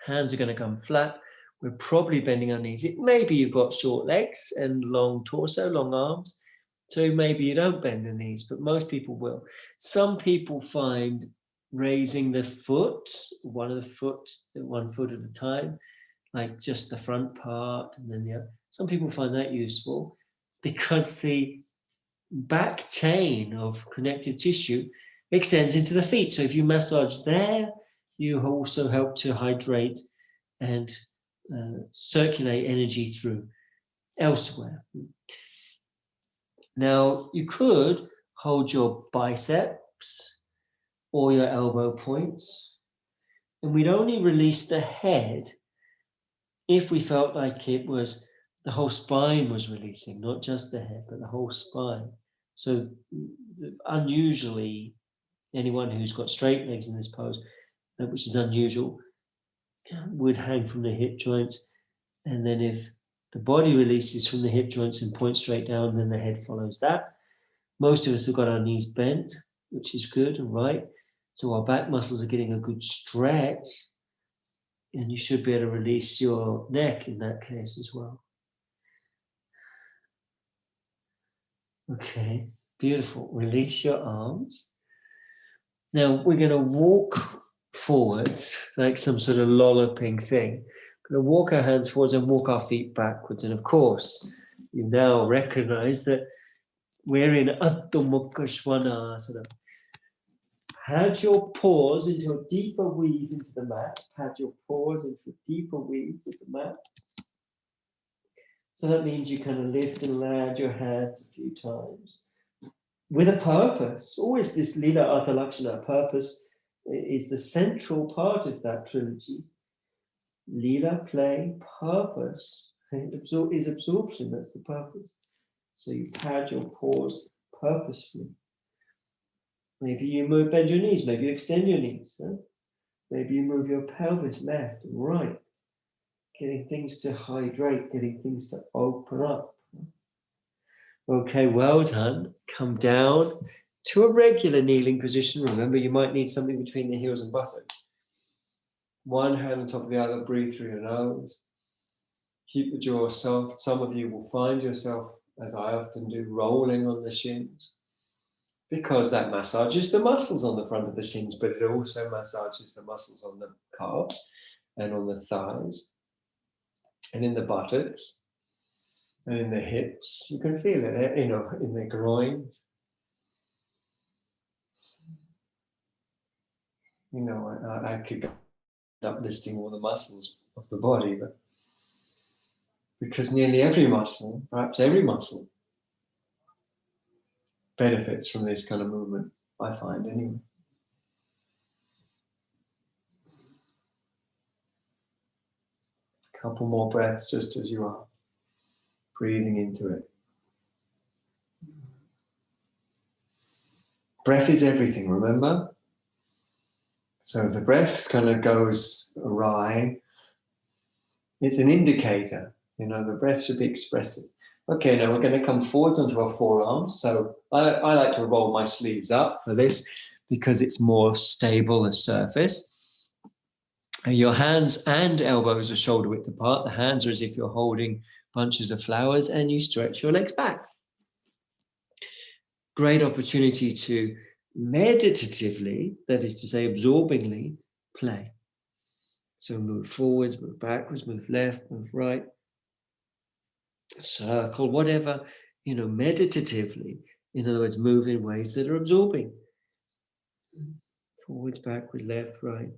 Hands are going to come flat. We're probably bending our knees. It maybe you've got short legs and long torso, long arms, so maybe you don't bend the knees, but most people will. Some people find raising the foot, one foot at a time, like just the front part, and then the other. Some people find that useful because the back chain of connective tissue extends into the feet. So if you massage there, you also help to hydrate and circulate energy through elsewhere. Now, you could hold your biceps or your elbow points, and we'd only release the head if we felt like it was the whole spine was releasing, not just the head, but the whole spine. So unusually, anyone who's got straight legs in this pose, which is unusual, would hang from the hip joints. And then if the body releases from the hip joints and points straight down, then the head follows that. Most of us have got our knees bent, which is good and right. So our back muscles are getting a good stretch. And you should be able to release your neck in that case as well. Okay, beautiful. Release your arms. Now we're going to walk forwards like some sort of lolloping thing. We're going to walk our hands forwards and walk our feet backwards. And of course, you now recognize that we're in Adho Mukha Svanasana. Pad your paws into a deeper weave into the mat. Pad your paws into a deeper weave with the mat. So that means you kind of lift and land your hands a few times with a purpose. Always this Lila Artha Lakshana, purpose is the central part of that trilogy. Lila, play, purpose is absorption. That's the purpose. So you pad your paws purposefully. Maybe you bend your knees, maybe you extend your knees. Huh? Maybe you move your pelvis left and right, getting things to hydrate, getting things to open up. Okay, well done. Come down to a regular kneeling position. Remember, you might need something between the heels and buttocks. One hand on top of the other, breathe through your nose. Keep the jaw soft. Some of you will find yourself, as I often do, rolling on the shins, because that massages the muscles on the front of the shins, but it also massages the muscles on the calves and on the thighs and in the buttocks and in the hips. You can feel it, in the groins. You know, I could end up listing all the muscles of the body, but because nearly every muscle, perhaps every muscle, benefits from this kind of movement, I find anyway. Couple more breaths just as you are, breathing into it. Breath is everything, remember? So if the breath kind of goes awry, it's an indicator. You know, the breath should be expressive. Okay, now we're going to come forwards onto our forearms. So I like to roll my sleeves up for this because it's more stable as surface. Your hands and elbows are shoulder width apart. The hands are as if you're holding bunches of flowers, and you stretch your legs back. Great opportunity to meditatively, that is to say absorbingly, play. So move forwards, move backwards, move left, move right, circle, whatever, you know, meditatively. In other words, move in ways that are absorbing. Forwards, backwards, left, right.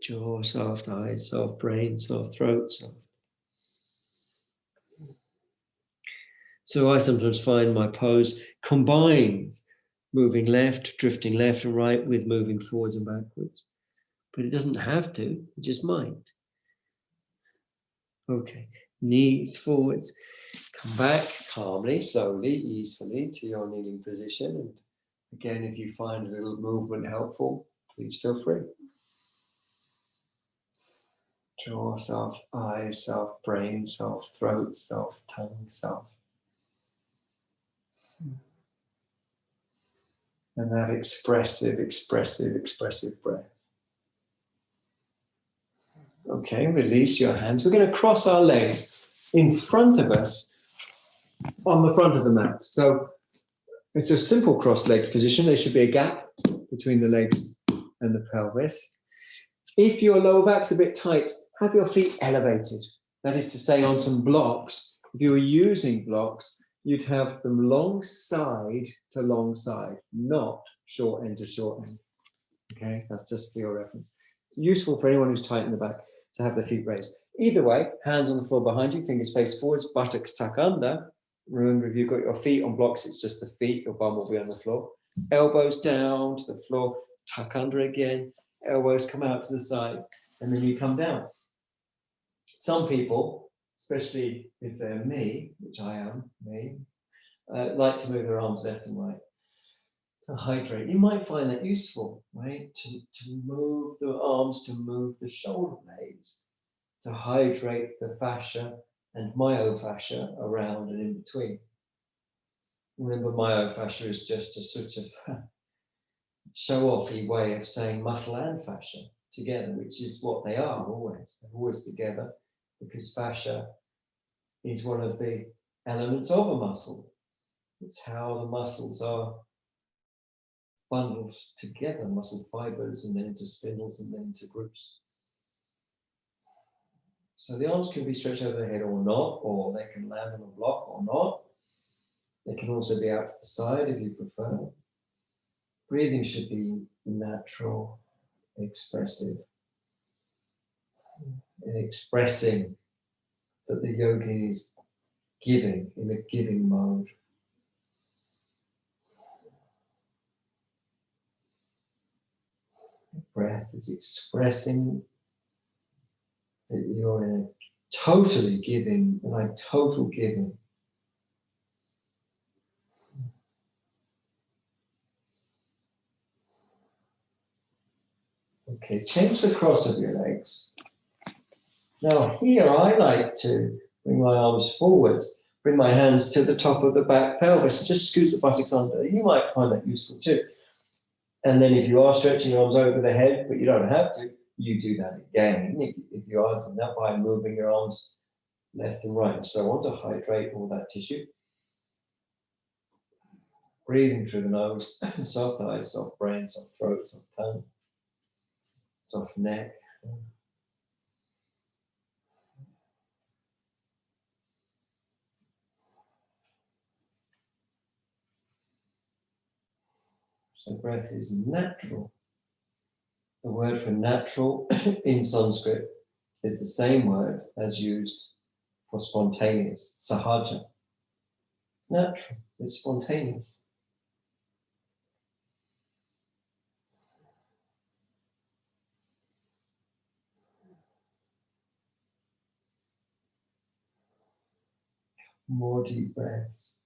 Jaw soft, eyes soft, brain soft, throat soft. So I sometimes find my pose combines moving left, drifting left and right with moving forwards and backwards. But it doesn't have to, it just might. Okay, knees forwards. Come back calmly, slowly, easily to your kneeling position. And again, if you find a little movement helpful, please feel free. Jaw soft, eyes soft, brain soft, throat soft, tongue soft. And that expressive breath. Okay, release your hands. We're going to cross our legs in front of us on the front of the mat. So it's a simple cross-legged position. There should be a gap between the legs and the pelvis. If your lower back's a bit tight, have your feet elevated. That is to say, on some blocks. If you were using blocks, you'd have them long side to long side, not short end to short end. Okay, that's just for your reference. It's useful for anyone who's tight in the back to have their feet raised. Either way, hands on the floor behind you, fingers face forwards, buttocks tuck under. Remember, if you've got your feet on blocks, it's just the feet, your bum will be on the floor. Elbows down to the floor, tuck under again, elbows come out to the side, and then you come down. Some people, especially if they're me, which I am, like to move their arms left and right to hydrate. You might find that useful, right? To move the arms, to move the shoulder blades, to hydrate the fascia and myofascia around and in between. Remember, myofascia is just a sort of show-offy way of saying muscle and fascia together, which is what they are always. They're always together because fascia is one of the elements of a muscle. It's how the muscles are bundled together, muscle fibers, and then into spindles, and then into groups. So the arms can be stretched over the head or not, or they can land on a block or not. They can also be out to the side if you prefer. Breathing should be natural, expressive, and expressing that the yogi is giving, in a giving mode. Breath is expressing that you're in a totally giving, like total giving. Okay, change the cross of your legs. Now here I like to bring my arms forwards, bring my hands to the top of the back pelvis, just scoot the buttocks under. You might find that useful too. And then if you are stretching your arms over the head, but you don't have to, you do that again. If you are doing that by moving your arms left and right. So I want to hydrate all that tissue. Breathing through the nose, soft eyes, soft brain, soft throat, soft tongue, soft neck. So breath is natural. The word for natural in Sanskrit is the same word as used for spontaneous, sahaja. It's natural, it's spontaneous. More deep breaths.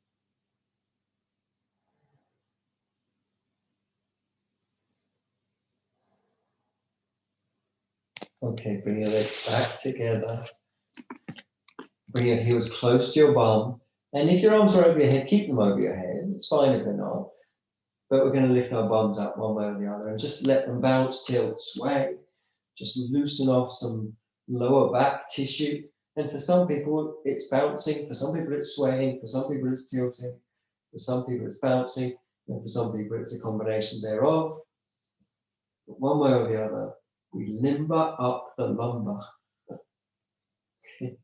Okay, bring your legs back together. Bring your heels close to your bum. And if your arms are over your head, keep them over your head. It's fine if they're not. But we're going to lift our bums up one way or the other and just let them bounce, tilt, sway. Just loosen off some lower back tissue. And for some people, it's bouncing. For some people, it's swaying. For some people, it's tilting. For some people, it's bouncing. And for some people, it's a combination thereof. But one way or the other, we limber up the lumbar. Okay.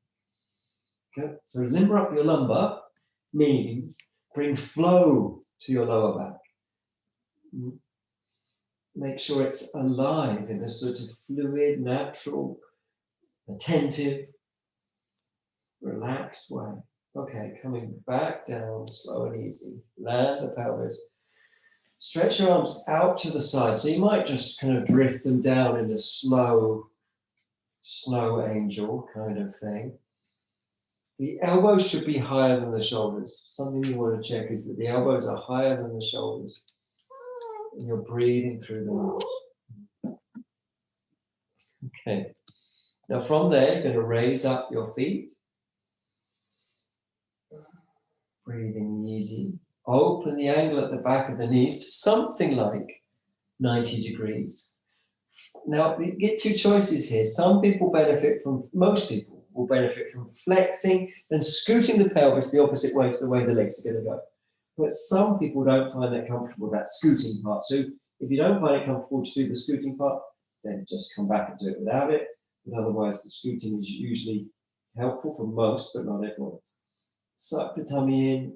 So limber up your lumbar means bring flow to your lower back. Make sure it's alive in a sort of fluid, natural, attentive, relaxed way. Okay, coming back down, slow and easy. Land the pelvis. Stretch your arms out to the side. So you might just kind of drift them down in a slow snow angel kind of thing. The elbows should be higher than the shoulders. Something you want to check is that the elbows are higher than the shoulders. And you're breathing through the nose. Okay. Now from there, you're going to raise up your feet. Breathing easy. Open the angle at the back of the knees to something like 90 degrees. Now, you get two choices here. Some people benefit from, most people will benefit from flexing and scooting the pelvis the opposite way to the way the legs are going to go. But some people don't find that comfortable, that scooting part. So if you don't find it comfortable to do the scooting part, then just come back and do it without it. But otherwise, the scooting is usually helpful for most, but not everyone. Suck the tummy in.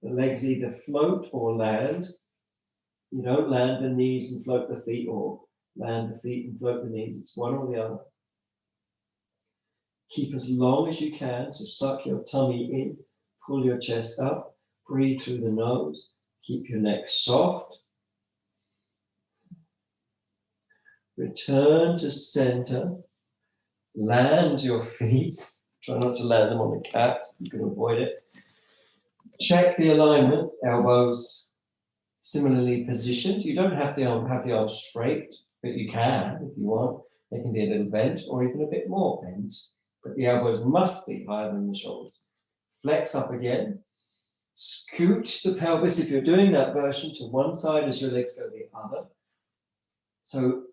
The legs either float or land. You don't land the knees and float the feet, or land the feet and float the knees. It's one or the other. Keep as long as you can. So suck your tummy in, pull your chest up, breathe through the nose, keep your neck soft. Return to center. Land your feet. Try not to land them on the cat. You can avoid it. Check the alignment, elbows similarly positioned. You don't have to have the arms straight, but you can if you want. They can be a little bent or even a bit more bent, but the elbows must be higher than the shoulders. Flex up again. Scoot the pelvis, if you're doing that version, to one side as your legs go the other. So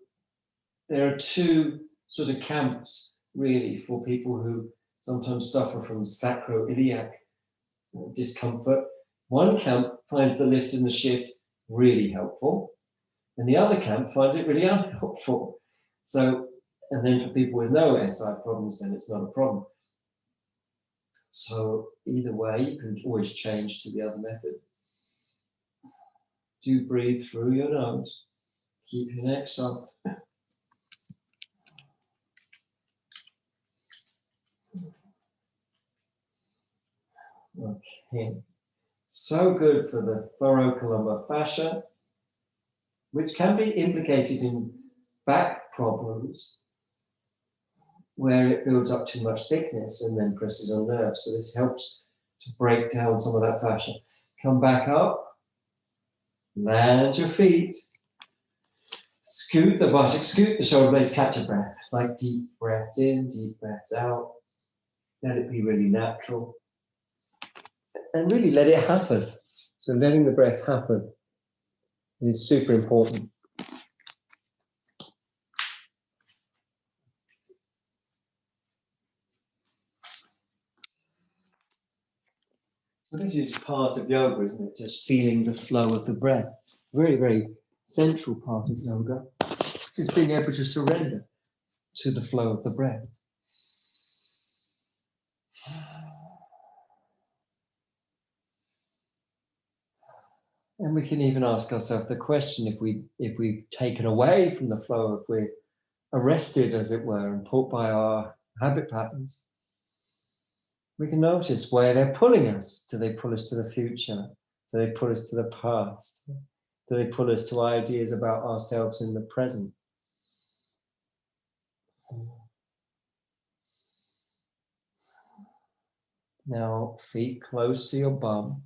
there are two sort of camps, really, for people who sometimes suffer from sacroiliac discomfort. One camp finds the lift and the shift really helpful, and the other camp finds it really unhelpful. So, and then for people with no SI problems, then it's not a problem. So either way, you can always change to the other method. Do breathe through your nose. Keep your neck soft. Okay. So good for the thoracolumbar fascia, which can be implicated in back problems where it builds up too much thickness and then presses on nerves. So this helps to break down some of that fascia. Come back up, land your feet, scoot the buttock, scoot the shoulder blades, catch a breath, like deep breaths in, deep breaths out. Let it be really natural. And really let it happen. So letting the breath happen is super important. So this is part of yoga, isn't it? Just feeling the flow of the breath. Very, very central part of yoga is being able to surrender to the flow of the breath. And we can even ask ourselves the question, if we've taken away from the flow, if we're arrested, as it were, and pulled by our habit patterns, we can notice where they're pulling us. Do they pull us to the future? Do they pull us to the past? Do they pull us to ideas about ourselves in the present? Now, feet close to your bum,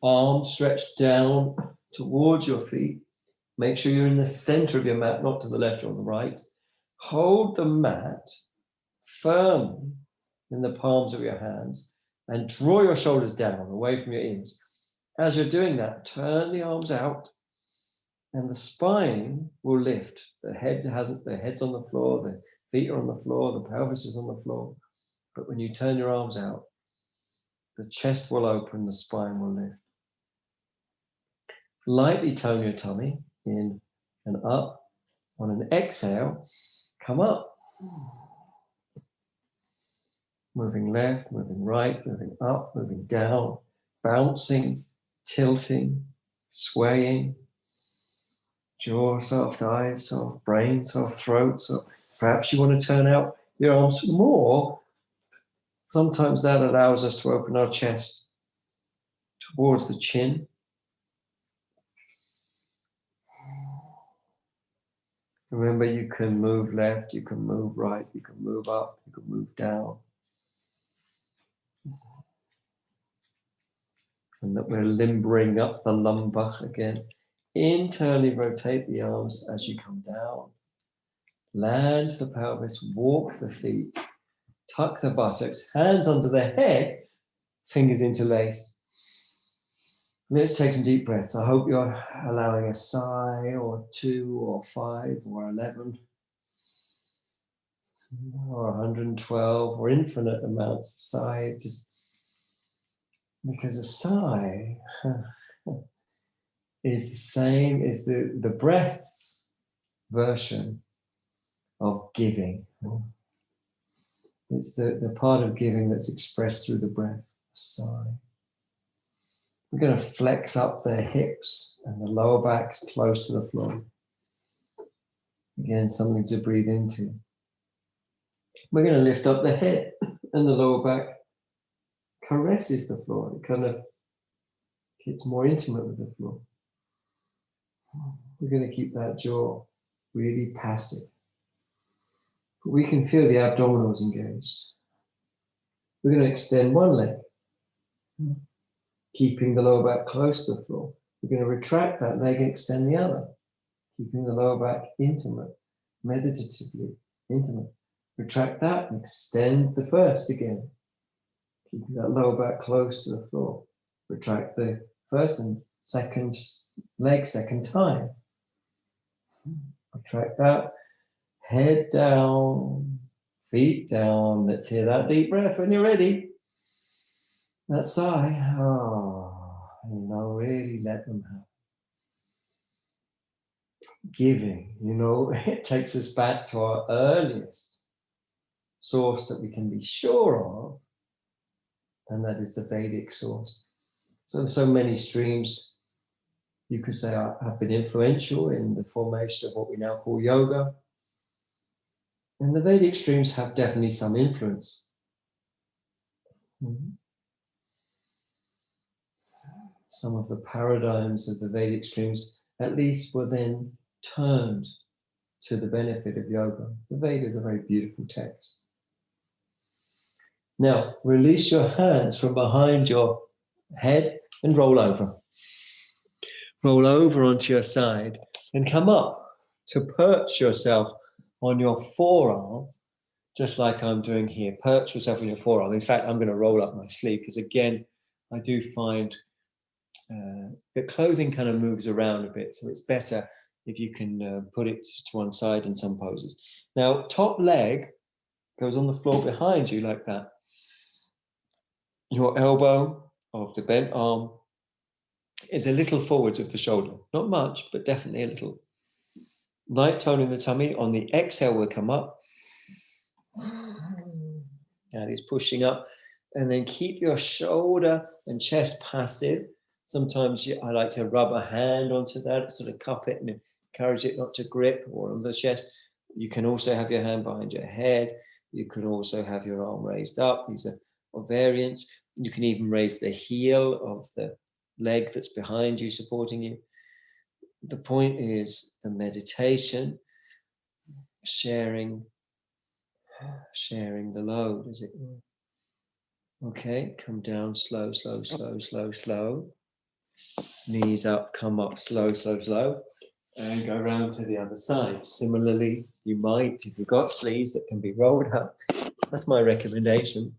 arms stretched down towards your feet. Make sure you're in the center of your mat, not to the left or the right. Hold the mat firmly in the palms of your hands and draw your shoulders down away from your ears. As you're doing that, turn the arms out and the spine will lift. The head's on the floor, the feet are on the floor, the pelvis is on the floor. But when you turn your arms out, the chest will open, the spine will lift. Lightly tone your tummy in and up. On an exhale, come up. Moving left, moving right, moving up, moving down, bouncing, tilting, swaying. Jaw soft, eyes soft, brain soft, throat soft. Perhaps you want to turn out your arms more. Sometimes that allows us to open our chest towards the chin. Remember, you can move left, you can move right, you can move up, you can move down. And that we're limbering up the lumbar again. Internally rotate the arms as you come down. Land the pelvis, walk the feet, tuck the buttocks, hands under the head, fingers interlaced. Let's take some deep breaths. I hope you're allowing a sigh or 2 or 5 or 11 or 112 or infinite amounts of sigh, just because a sigh is the same as the breath's version of giving. It's the part of giving that's expressed through the breath, a sigh. We're going to flex up the hips and the lower back's close to the floor. Again, something to breathe into. We're going to lift up the head and the lower back caresses the floor. It kind of gets more intimate with the floor. We're going to keep that jaw really passive. But we can feel the abdominals engaged. We're going to extend one leg, keeping the lower back close to the floor. We're going to retract that leg and extend the other, keeping the lower back intimate, meditatively intimate. Retract that and extend the first again, keeping that lower back close to the floor. Retract the first and second leg second time. Retract that, head down, feet down. Let's hear that deep breath when you're ready. That sigh, really let them have. Giving, it takes us back to our earliest source that we can be sure of, and that is the Vedic source. So many streams, you could say, have been influential in the formation of what we now call yoga. And the Vedic streams have definitely some influence. Some of the paradigms of the Vedic streams, at least, were then turned to the benefit of yoga. The Vedas are very beautiful texts. Now, release your hands from behind your head and roll over. Roll over onto your side and come up to perch yourself on your forearm, just like I'm doing here. Perch yourself on your forearm. In fact, I'm going to roll up my sleeve because, again, I do find the clothing kind of moves around a bit, so it's better if you can put it to one side in some poses. Now, top leg goes on the floor behind you like that. Your elbow of the bent arm is a little forwards of the shoulder. Not much, but definitely a little. Light tone in the tummy. On the exhale, we'll come up. That is pushing up. And then keep your shoulder and chest passive. Sometimes I like to rub a hand onto that, sort of cup it and encourage it not to grip, or on the chest. You can also have your hand behind your head. You can also have your arm raised up. These are variants. You can even raise the heel of the leg that's behind you, supporting you. The point is the meditation, sharing the load, as it were. Okay, come down, slow, slow, slow, slow, slow. Knees up, come up, slow, slow, slow. And go around to the other side. Similarly, you might, if you've got sleeves that can be rolled up, that's my recommendation.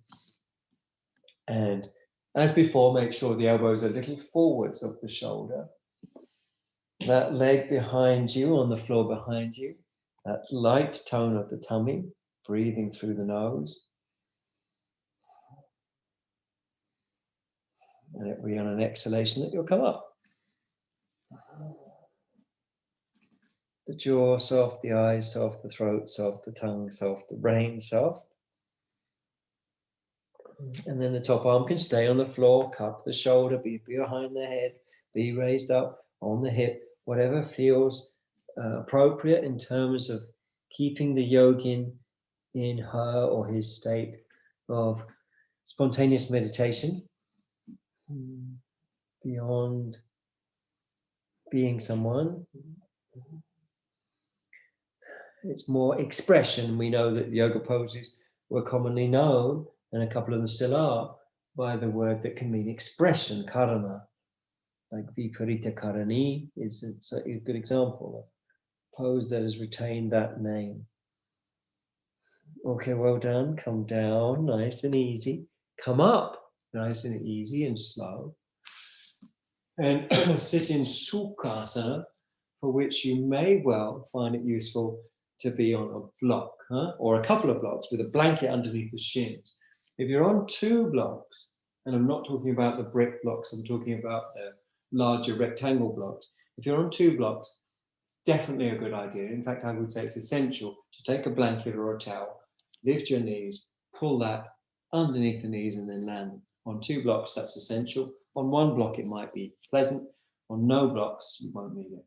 And as before, make sure the elbows are a little forwards of the shoulder. That leg behind you, on the floor behind you, that light tone of the tummy, breathing through the nose. And it'll be on an exhalation that you'll come up. The jaw soft, the eyes soft, the throat soft, the tongue soft, the brain soft. And then the top arm can stay on the floor, cup the shoulder, be behind the head, be raised up on the hip, whatever feels appropriate in terms of keeping the yogin in her or his state of spontaneous meditation, beyond being someone. It's more expression. We know that yoga poses were commonly known, and a couple of them still are, by the word that can mean expression, karana. Like viparita karani is a good example of pose that has retained that name. Okay, well done. Come down, nice and easy. Come up, nice and easy and slow. And sit in sukhasana, for which you may well find it useful to be on a block, or a couple of blocks with a blanket underneath the shins. If you're on 2 blocks, and I'm not talking about the brick blocks, I'm talking about the larger rectangle blocks. If you're on 2 blocks, it's definitely a good idea. In fact, I would say it's essential to take a blanket or a towel, lift your knees, pull that underneath the knees, and then land. On 2 blocks, that's essential. On 1 block, it might be pleasant. On no blocks, you won't need it.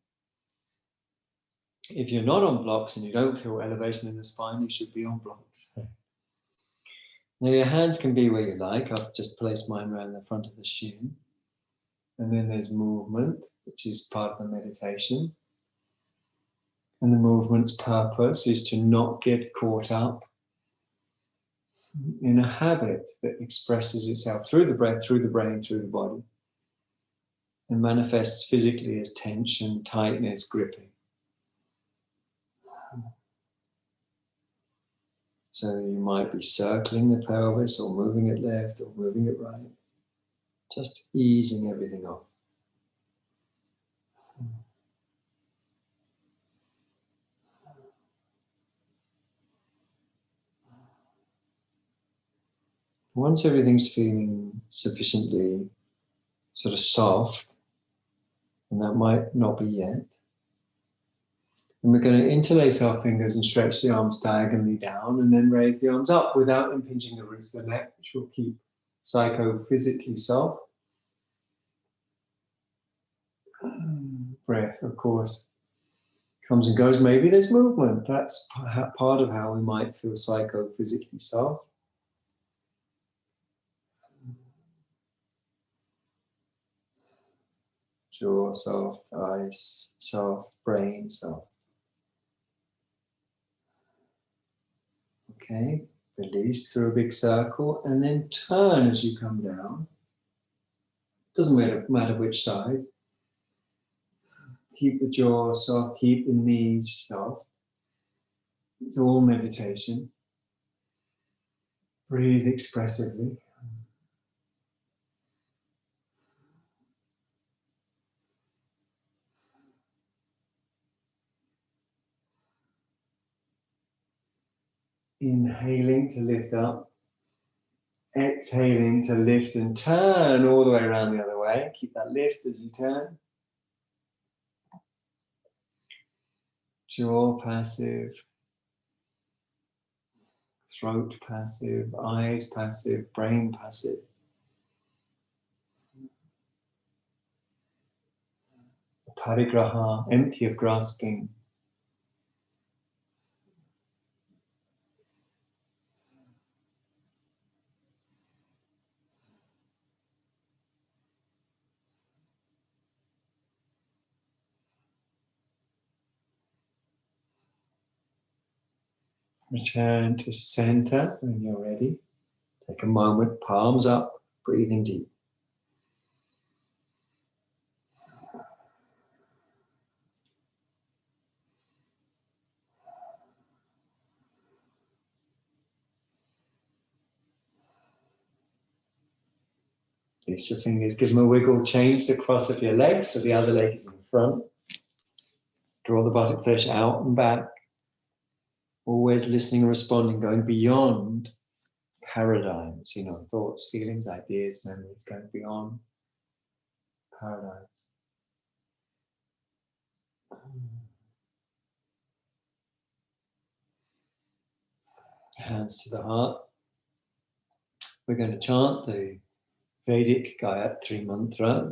If you're not on blocks and you don't feel elevation in the spine, you should be on blocks. Now your hands can be where you like. I've just placed mine around the front of the shin. And then there's movement, which is part of the meditation. And the movement's purpose is to not get caught up in a habit that expresses itself through the breath, through the brain, through the body, and manifests physically as tension, tightness, gripping. So you might be circling the pelvis or moving it left or moving it right, just easing everything off. Once everything's feeling sufficiently sort of soft, and that might not be yet, and we're going to interlace our fingers and stretch the arms diagonally down and then raise the arms up without impinging the roots of the neck, which will keep psychophysically soft. Breath, of course, comes and goes. Maybe there's movement. That's part of how we might feel psychophysically soft. Jaw soft, eyes soft, brain soft. Okay, release through a big circle and then turn as you come down. Doesn't matter which side. Keep the jaw soft, keep the knees soft. It's all meditation. Breathe expressively. Inhaling to lift up. Exhaling to lift and turn all the way around the other way. Keep that lift as you turn. Jaw passive. Throat passive. Eyes passive. Brain passive. parigraha, empty of grasping. Return to center when you're ready. Take a moment, palms up, breathing deep. Release your fingers, give them a wiggle, change the cross of your legs so the other leg is in front. Draw the buttock flesh out and back. Always listening and responding, going beyond paradigms, thoughts, feelings, ideas, memories, going beyond paradigms. Hands to the heart. We're going to chant the Vedic Gayatri Mantra.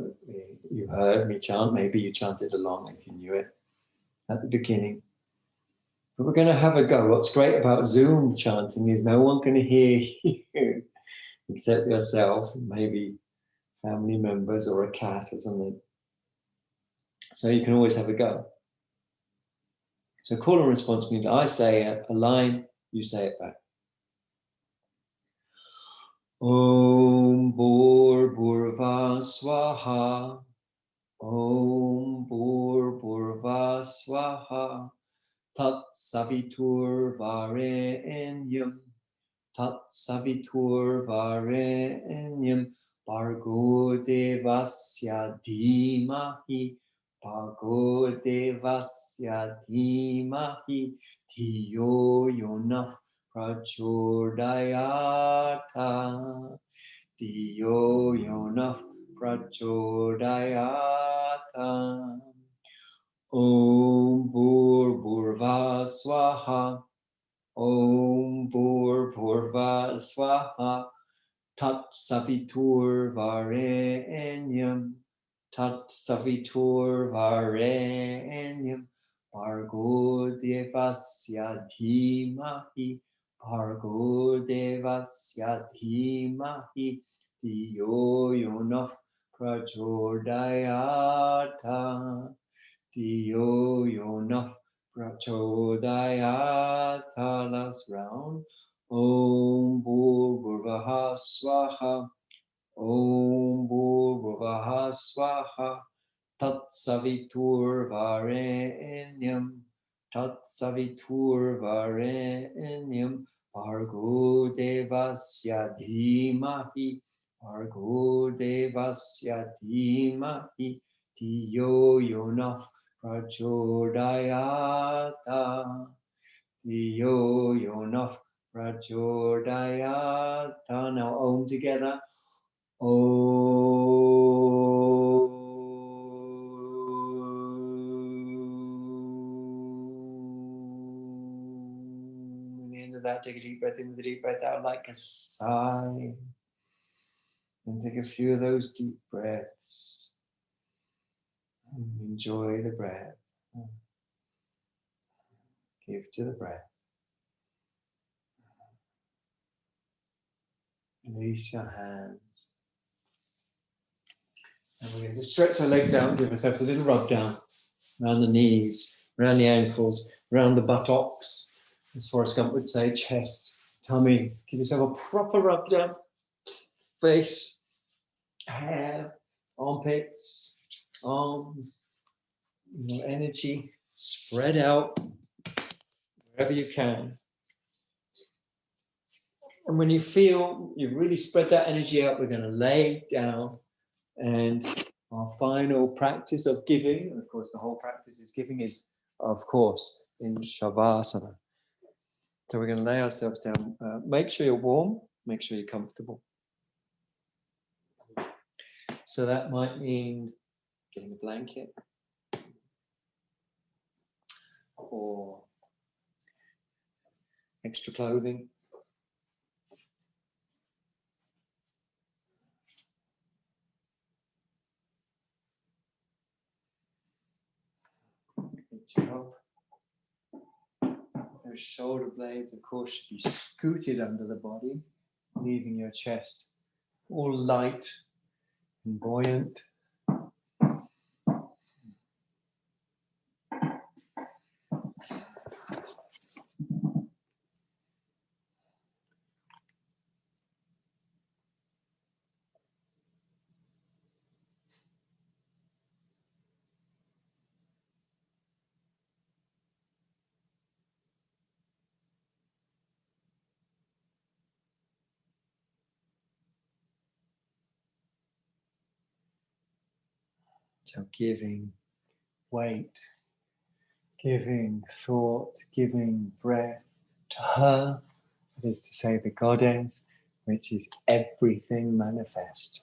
You heard me chant, maybe you chanted along if you knew it at the beginning. But we're going to have a go. What's great about Zoom chanting is no one can hear you except yourself, maybe family members or a cat or something. So you can always have a go. So call and response means I say a line, you say it back. Om Bhur Swaha. Om Bhur Swaha. Tat Savitur Varenyam. Tat Savitur Varenyam. Bhargo Devasya Dhimahi. Bhargo Devasya Dhimahi. Dhiyo Yonah Prachodayata. Dhiyo Yonah Prachodayata. Om Bhur Swaha. Om Bhur Swaha. Tat Savitur Varenyam. Tat Savitur Varenyam. Bhargo Devasya Dhimahi. Bhargo Devasya Dhimahi. Dhiyo Yonah Prachodayata. Dhiyo Yonah Prachodayata. Last round. Om Bhur Swaha. Om Bhur Swaha. Tat Savitur Varenyam. Tat Savitur Varenyam. Bhargo Devasya Dhimahi. Bhargo Devasya Dhimahi. Dhiyo Yonah Prachodayata. Dhiyo Yonah Prachodayata. Now Om together. Om. At the end of that, take a deep breath in with a deep breath out like a sigh. And take a few of those deep breaths. And enjoy the breath. Give to the breath. Release your hands. And we're going to stretch our legs out and give ourselves a little rub down around the knees, around the ankles, around the buttocks. As Forrest Gump would say, chest, tummy. Give yourself a proper rub down. Face, hair, armpits, arms, energy. Spread out wherever you can. And when you feel you've really spread that energy out, we're going to lay down. And our final practice of giving, and of course the whole practice is giving, is of course in Shavasana. So we're going to lay ourselves down. Make sure you're warm, make sure you're comfortable. So that might mean getting a blanket or extra clothing. reaching up. Those shoulder blades, of course, should be scooted under the body, leaving your chest all light and buoyant. So giving weight, giving thought, giving breath to her, that is to say the goddess, which is everything manifest.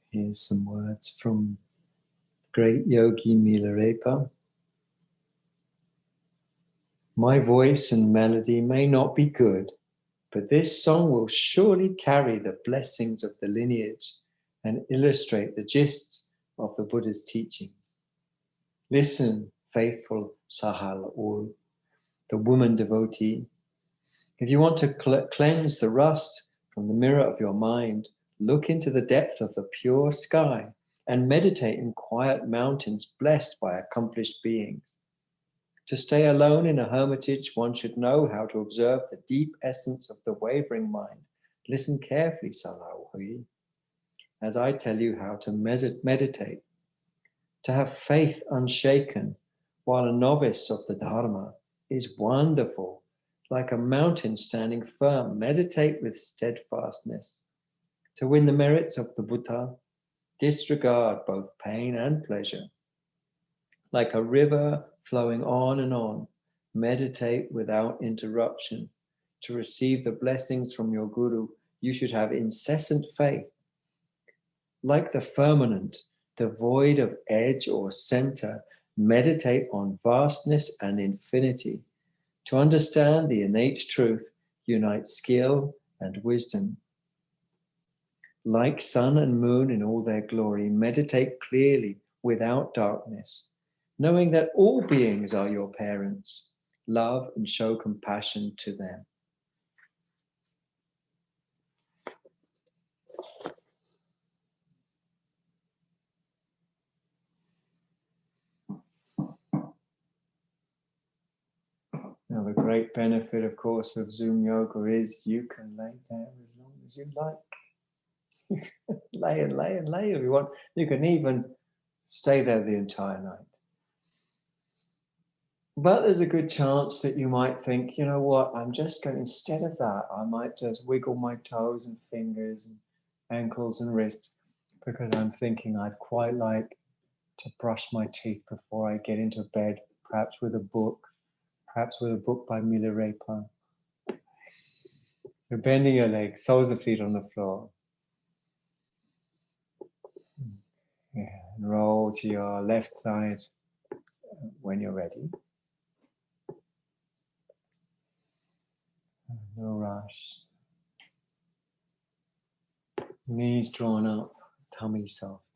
Here's some words from great yogi Milarepa. My voice and melody may not be good, but this song will surely carry the blessings of the lineage and illustrate the gists of the Buddha's teachings. Listen, faithful Sahal Ul, the woman devotee. If you want to cleanse the rust from the mirror of your mind, look into the depth of the pure sky and meditate in quiet mountains blessed by accomplished beings. To stay alone in a hermitage, one should know how to observe the deep essence of the wavering mind. Listen carefully, Sahal Ul, as I tell you how to meditate. To have faith unshaken while a novice of the Dharma is wonderful. Like a mountain standing firm, meditate with steadfastness. To win the merits of the Buddha, disregard both pain and pleasure. Like a river flowing on and on, meditate without interruption. To receive the blessings from your Guru, you should have incessant faith. Like the firmament, devoid of edge or center, meditate on vastness and infinity. To understand the innate truth, unite skill and wisdom. Like sun and moon in all their glory, meditate clearly without darkness, knowing that all beings are your parents. Love and show compassion to them. Now, the great benefit, of course, of Zoom yoga is you can lay there as long as you like. lay and lay and lay if you want. You can even stay there the entire night. But there's a good chance that you might think, you know what, I'm just going, instead of that, I might just wiggle my toes and fingers and ankles and wrists because I'm thinking I'd quite like to brush my teeth before I get into bed, perhaps with a book by Milarepa. You're bending your legs, soles of feet on the floor. Yeah, and roll to your left side when you're ready. No rush. Knees drawn up, tummy soft.